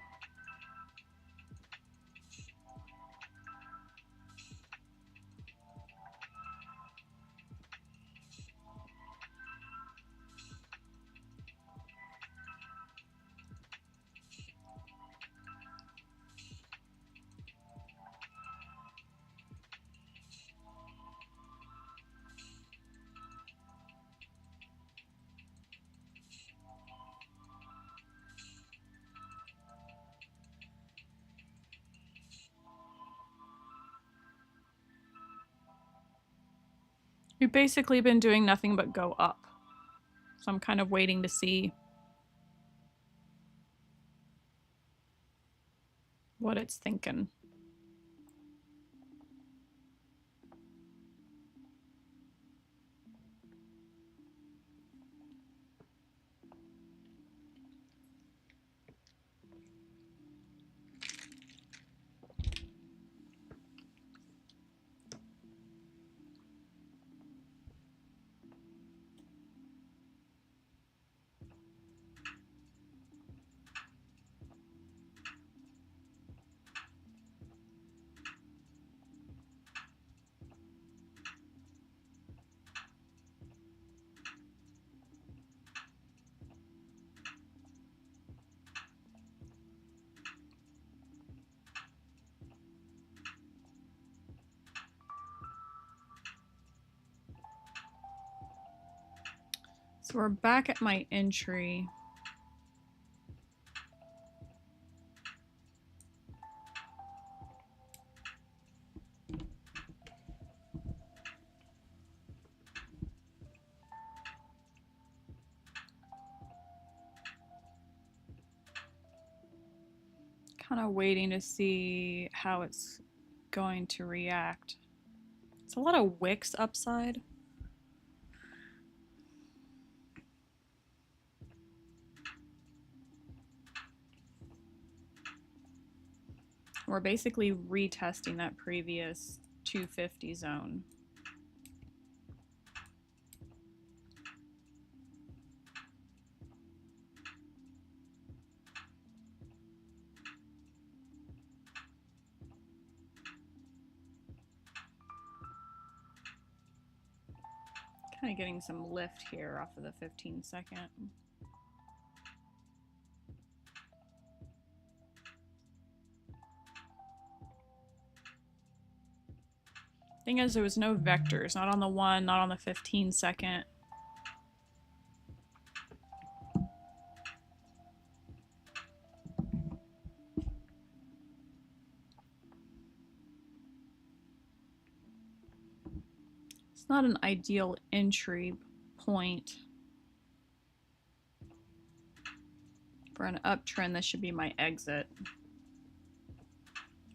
We've basically been doing nothing but go up. So I'm kind of waiting to see what it's thinking. So we're back at my entry. Kind of waiting to see how it's going to react. It's a lot of wicks upside. We're basically retesting that previous 250 zone. Kind of getting some lift here off of the 15-second. Thing is, there was no vectors, not on the 1, not on the 15-second. It's not an ideal entry point. For an uptrend, this should be my exit.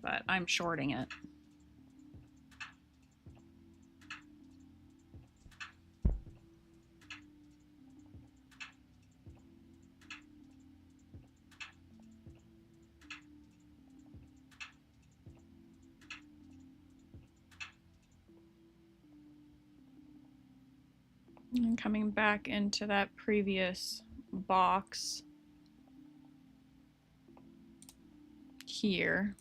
But I'm shorting it. And coming back into that previous box here.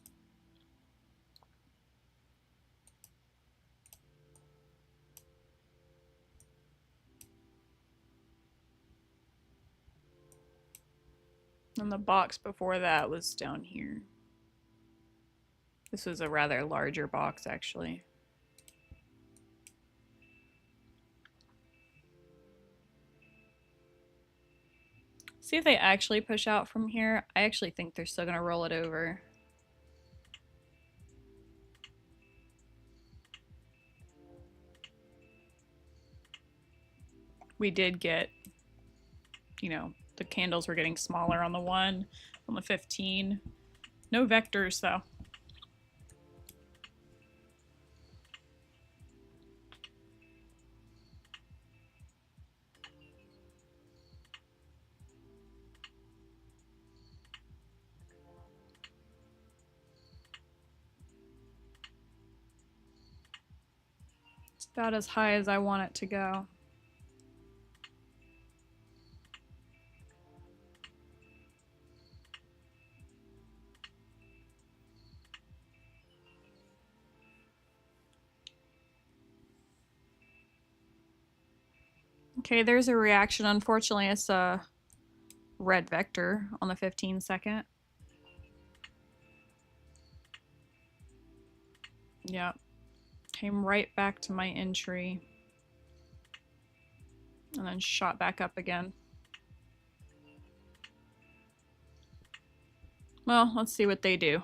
And the box before that was down here. This was a rather larger box, actually. See if they actually push out from here. I actually think they're still going to roll it over. We did get, you know, the candles were getting smaller on the 1, on the 15. No vectors, though. It's about as high as I want it to go. Okay, there's a reaction. Unfortunately, it's a red vector on the 15-second. Yep. Came right back to my entry. And then shot back up again. Well, let's see what they do.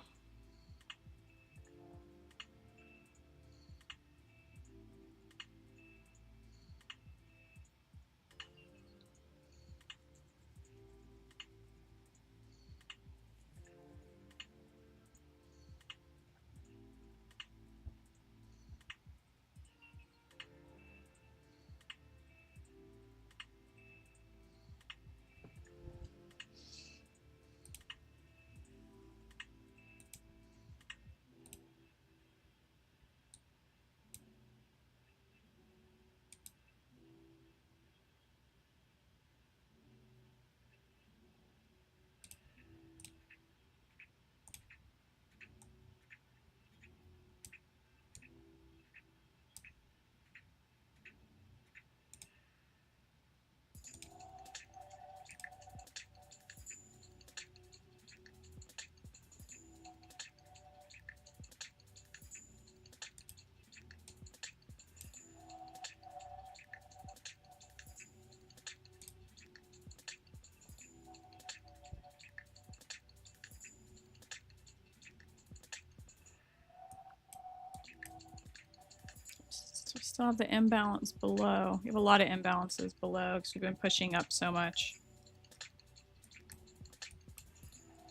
We still have the imbalance below. We have a lot of imbalances below because we've been pushing up so much.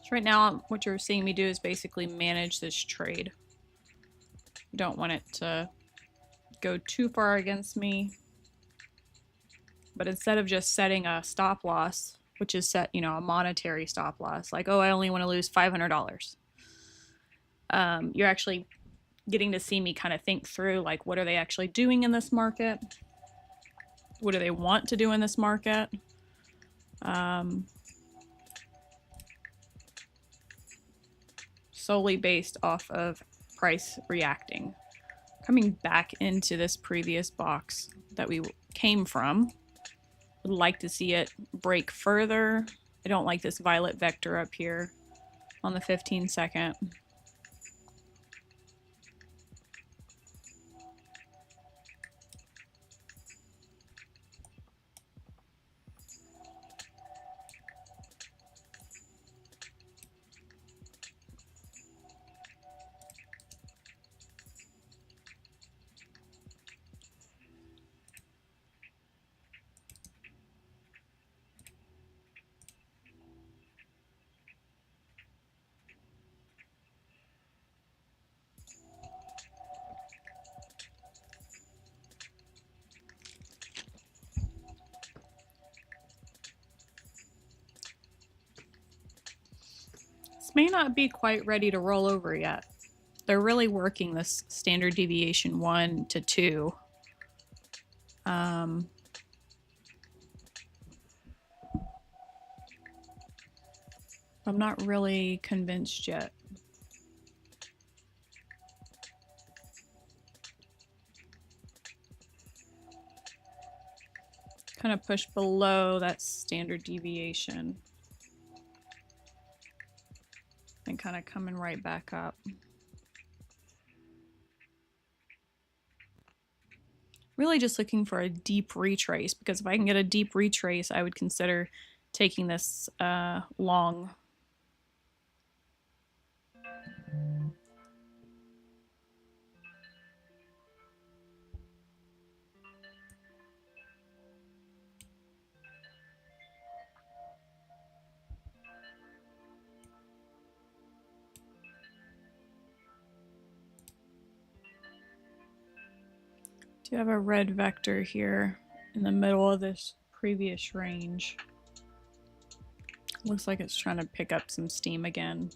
So right now, what you're seeing me do is basically manage this trade. You don't want it to go too far against me. But instead of just setting a stop loss, which is set, you know, a monetary stop loss, like, oh, I only want to lose $500. You're actually getting to see me kind of think through, like, what are they actually doing in this market? What do they want to do in this market? Solely based off of price reacting. Coming back into this previous box that we came from. Would like to see it break further. I don't like this violet vector up here on the 15-second. May not be quite ready to roll over yet. They're really working this standard deviation 1 to 2. I'm not really convinced yet. Kind of push below that standard deviation. And kind of coming right back up. Really just looking for a deep retrace, because if I can get a deep retrace, I would consider taking this long. Do you have a red vector here in the middle of this previous range? Looks like it's trying to pick up some steam again.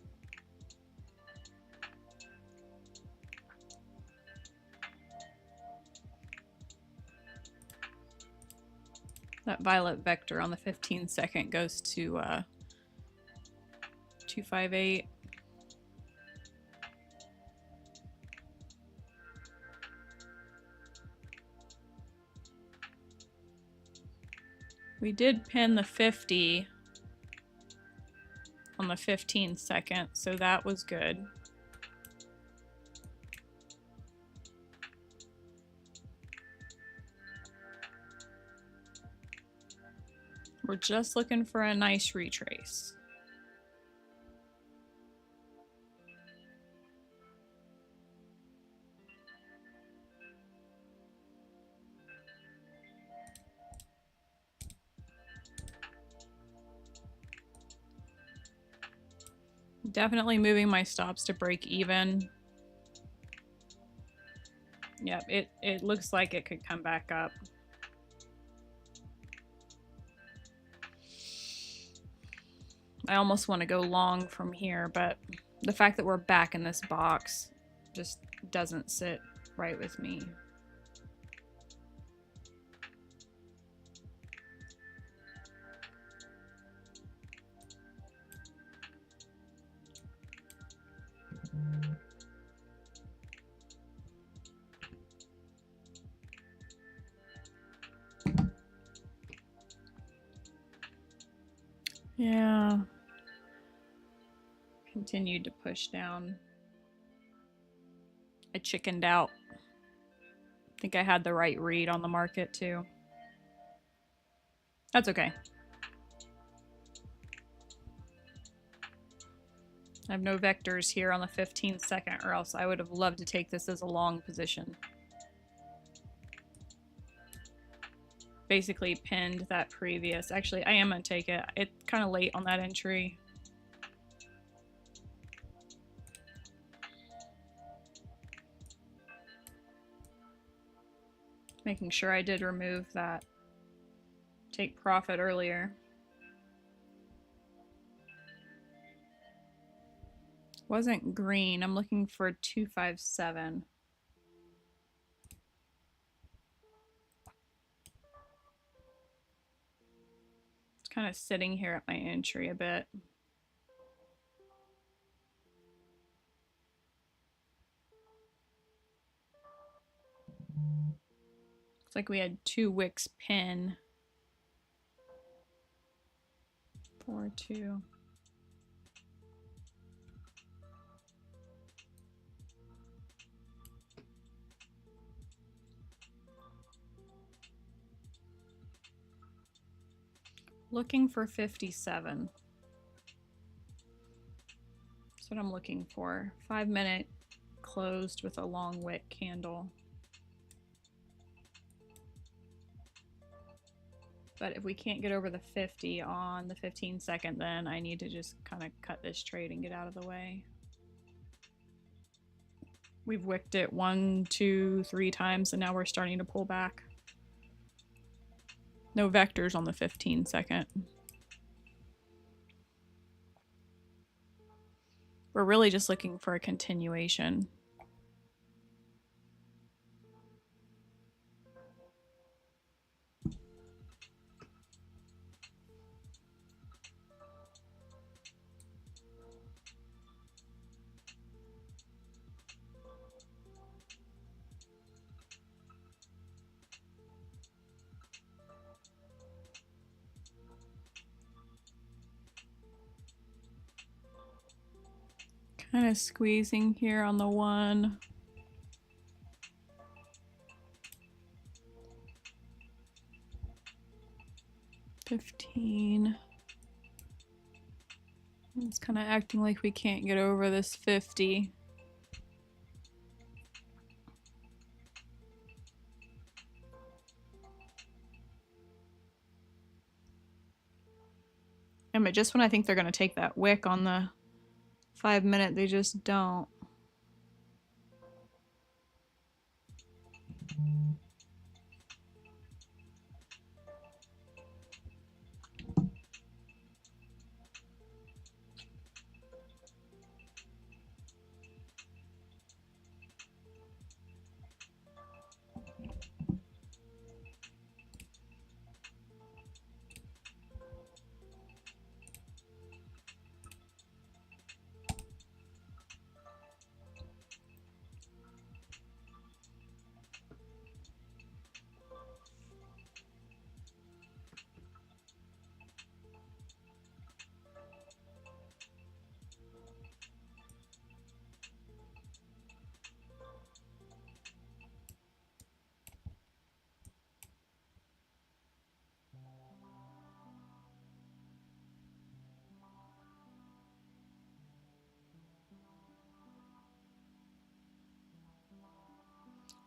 That violet vector on the 15-second goes to 258. We did pin the 50 on the 15-second, so that was good. We're just looking for a nice retrace. Definitely moving my stops to break even. Yep, it looks like it could come back up. I almost want to go long from here, but the fact that we're back in this box just doesn't sit right with me. Yeah. Continued to push down. I chickened out. I think I had the right read on the market too. That's okay. I have no vectors here on the 15-second, or else I would have loved to take this as a long position. Basically pinned that previous. Actually, I am going to take it. It's kind of late on that entry. Making sure I did remove that take profit earlier. Wasn't green. I'm looking for 257. It's kind of sitting here at my entry a bit. Looks like we had 2 wicks pin. 4, 2. Looking for 57. That's what I'm looking for. 5-minute closed with a long wick candle. But if we can't get over the 50 on the 15-second, then I need to just kind of cut this trade and get out of the way. We've wicked it 1, 2, 3 times, and now we're starting to pull back. No vectors on the 15-second. We're really just looking for a continuation. Kind of squeezing here on the 1. $15. It's kind of acting like we can't get over this 50. But just when I think they're going to take that wick on the 5-minute, they just don't.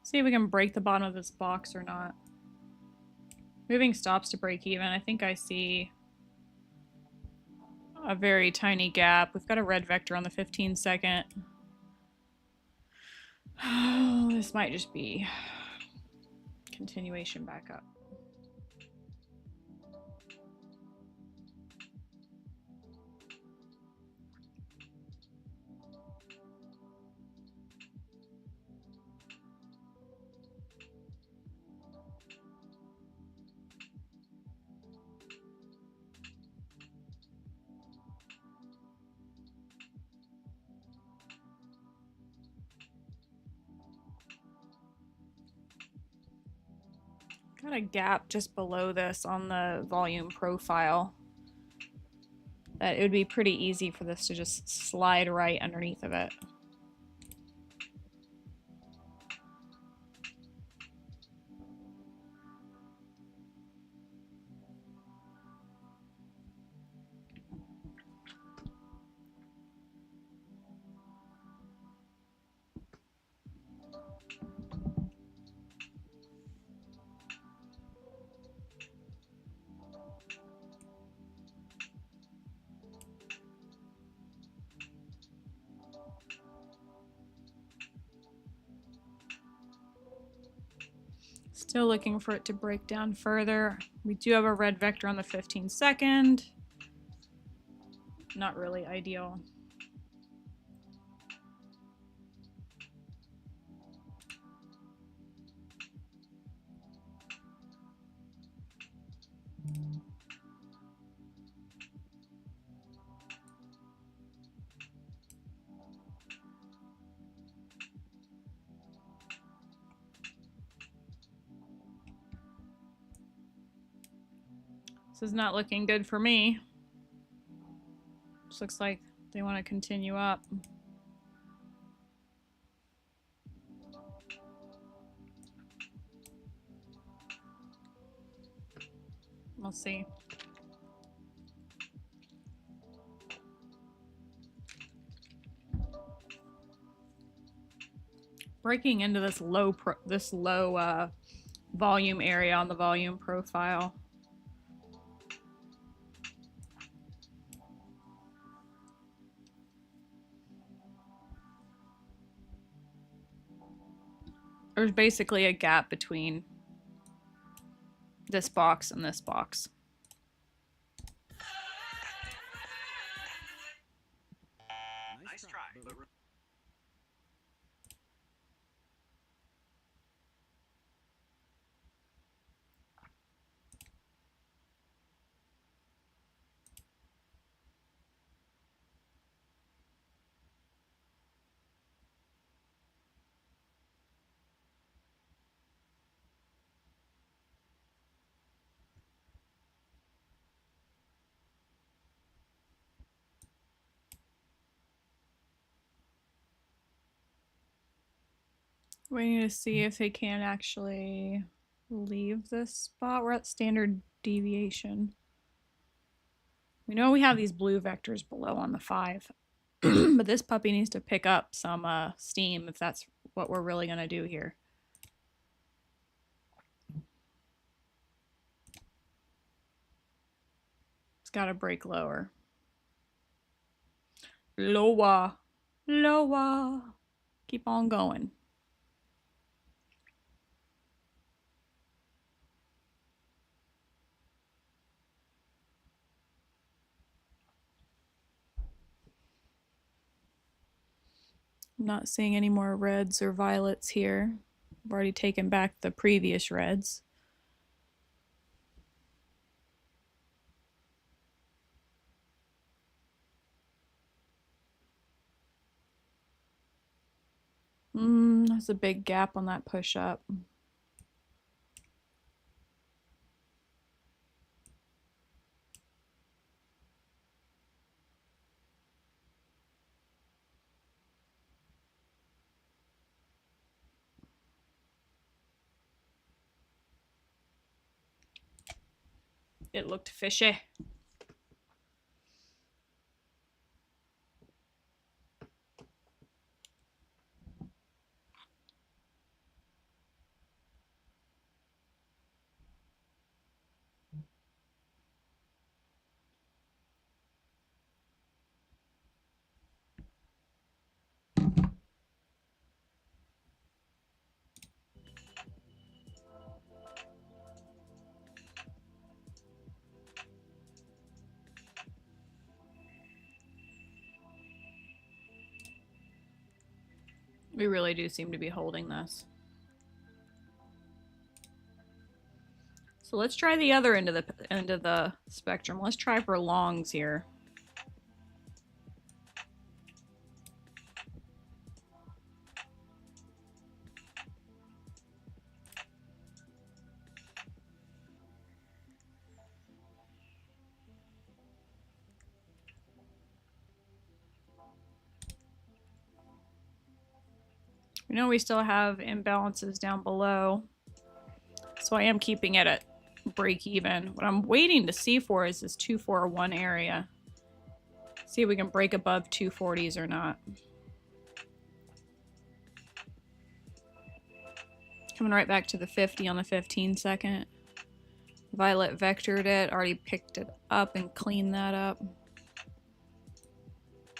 See if we can break the bottom of this box or not. Moving stops to break even. I think I see a very tiny gap. We've got a red vector on the 15-second. Oh, this might just be continuation back up. Got a gap just below this on the volume profile that it would be pretty easy for this to just slide right underneath of it. Still looking for it to break down further. We do have a red vector on the 15-second. Not really ideal. This is not looking good for me. This looks like they want to continue up. We'll see. Breaking into this low volume area on the volume profile. There's basically a gap between this box and this box. Nice try, but Waiting to see if they can actually leave this spot. We're at standard deviation. We know we have these blue vectors below on the 5, but this puppy needs to pick up some steam if that's what we're really going to do here. It's got to break lower. Lower. Lower. Keep on going. I'm not seeing any more reds or violets here. I've already taken back the previous reds. There's a big gap on that push up. It looked fishy. We really do seem to be holding this. So let's try the other end of the spectrum. Let's try for longs here. We know we still have imbalances down below, so I am keeping it at break even. What I'm waiting to see for is this 241 area. See if we can break above 240s or not. Coming right back to the 50 on the 15 second. Violet vectored it, already picked it up and cleaned that up.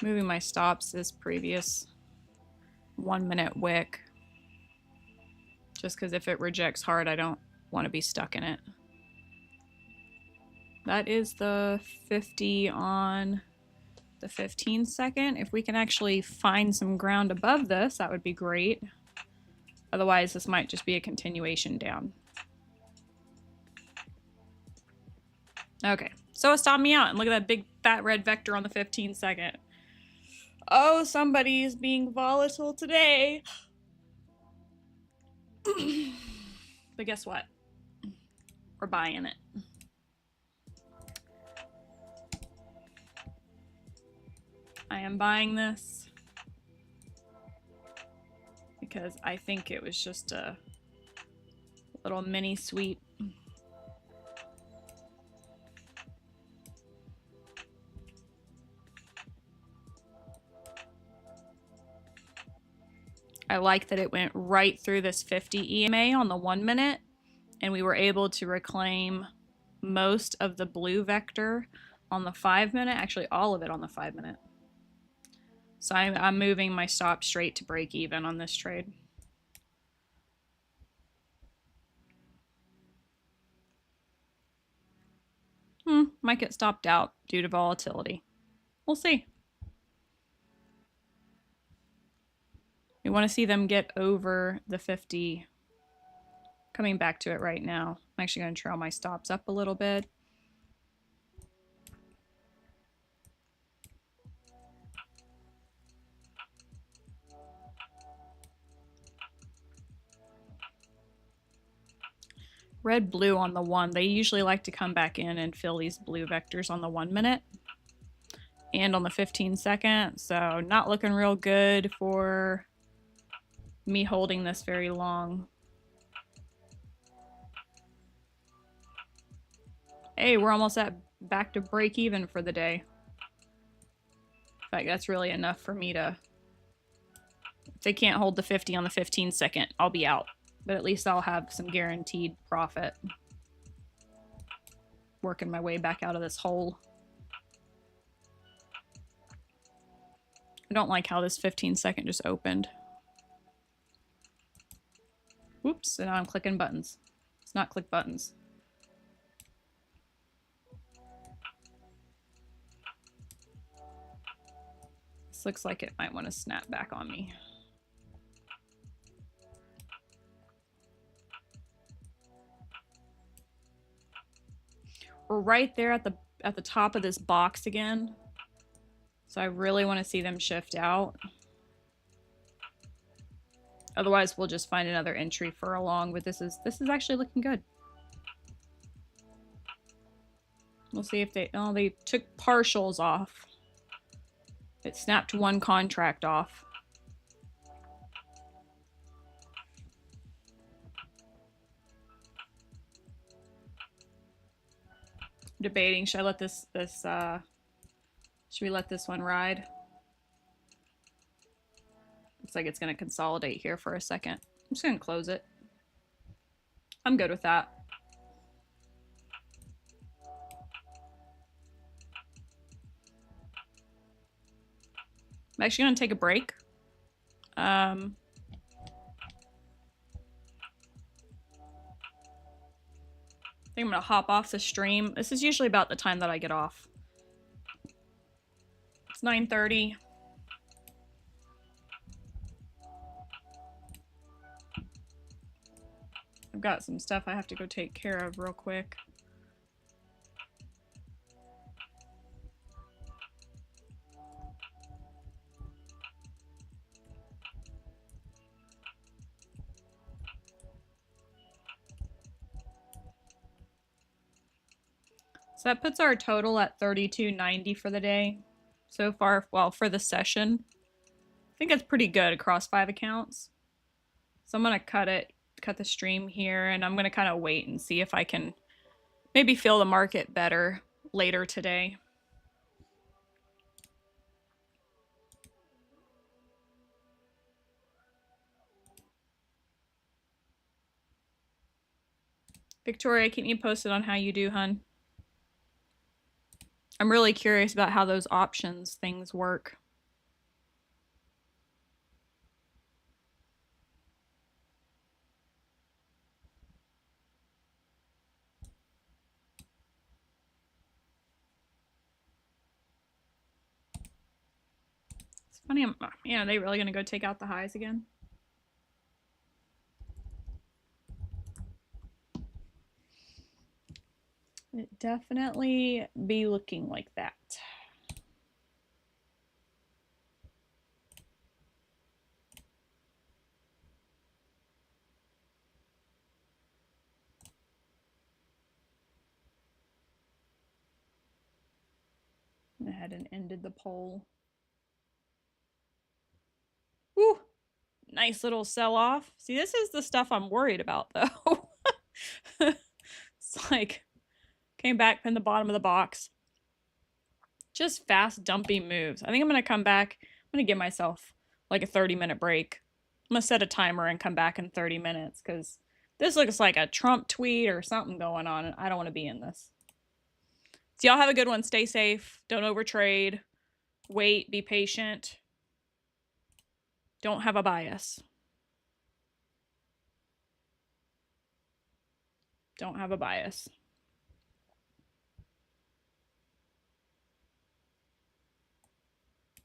Moving my stops this previous 1 minute wick. Just because if it rejects hard, I don't want to be stuck in it. That is the 50 on the 15 second. If we can actually find some ground above this, that would be great. Otherwise, this might just be a continuation down. Okay, so it stopped me out. And look at that big fat red vector on the 15 second. Oh, somebody's being volatile today. But guess what? We're buying it. I am buying this because I think it was just a little mini sweep. I like that it went right through this 50 EMA on the 1 minute, and we were able to reclaim most of the blue vector on the 5 minute, actually all of it on the 5 minute. So I'm moving my stop straight to break even on this trade. Might get stopped out due to volatility. We'll see. We want to see them get over the 50. Coming back to it right now. I'm actually going to trail my stops up a little bit. Red, blue on the 1. They usually like to come back in and fill these blue vectors on the 1 minute and on the 15 second. So not looking real good for me holding this very long. Hey, we're almost back to break even for the day. In fact, that's really enough for me to... If they can't hold the 50 on the 15 second, I'll be out. But at least I'll have some guaranteed profit. Working my way back out of this hole. I don't like how this 15 second just opened. Whoops, and now I'm clicking buttons. Let's not click buttons. This looks like it might want to snap back on me. We're right there at the top of this box again. So I really want to see them shift out. Otherwise, we'll just find another entry for a long, but this is actually looking good. We'll see if they took partials off. It snapped one contract off. Debating, should I let should we let this one ride? Looks like it's gonna consolidate here for a second. I'm just gonna close it. I'm good with that. I'm actually gonna take a break. I think I'm gonna hop off the stream. This is usually about the time that I get off. It's 9:30. I've got some stuff I have to go take care of real quick. So that puts our total at 32.90 for the day so far. Well, for the session, I think it's pretty good across 5 accounts. So I'm gonna cut the stream here, and I'm gonna kind of wait and see if I can maybe feel the market better later today. Victoria, keep me posted on how you do, hun. I'm really curious about how those options things work. It's funny, are they really gonna go take out the highs again? It definitely be looking like that. Went ahead and ended the poll. Nice little sell-off. See, this is the stuff I'm worried about, though. It's like, came back in the bottom of the box. Just fast, dumpy moves. I think I'm going to come back. I'm going to give myself like a 30-minute break. I'm going to set a timer and come back in 30 minutes because this looks like a Trump tweet or something going on, and I don't want to be in this. So y'all have a good one. Stay safe. Don't overtrade. Wait. Be patient. Don't have a bias. Don't have a bias.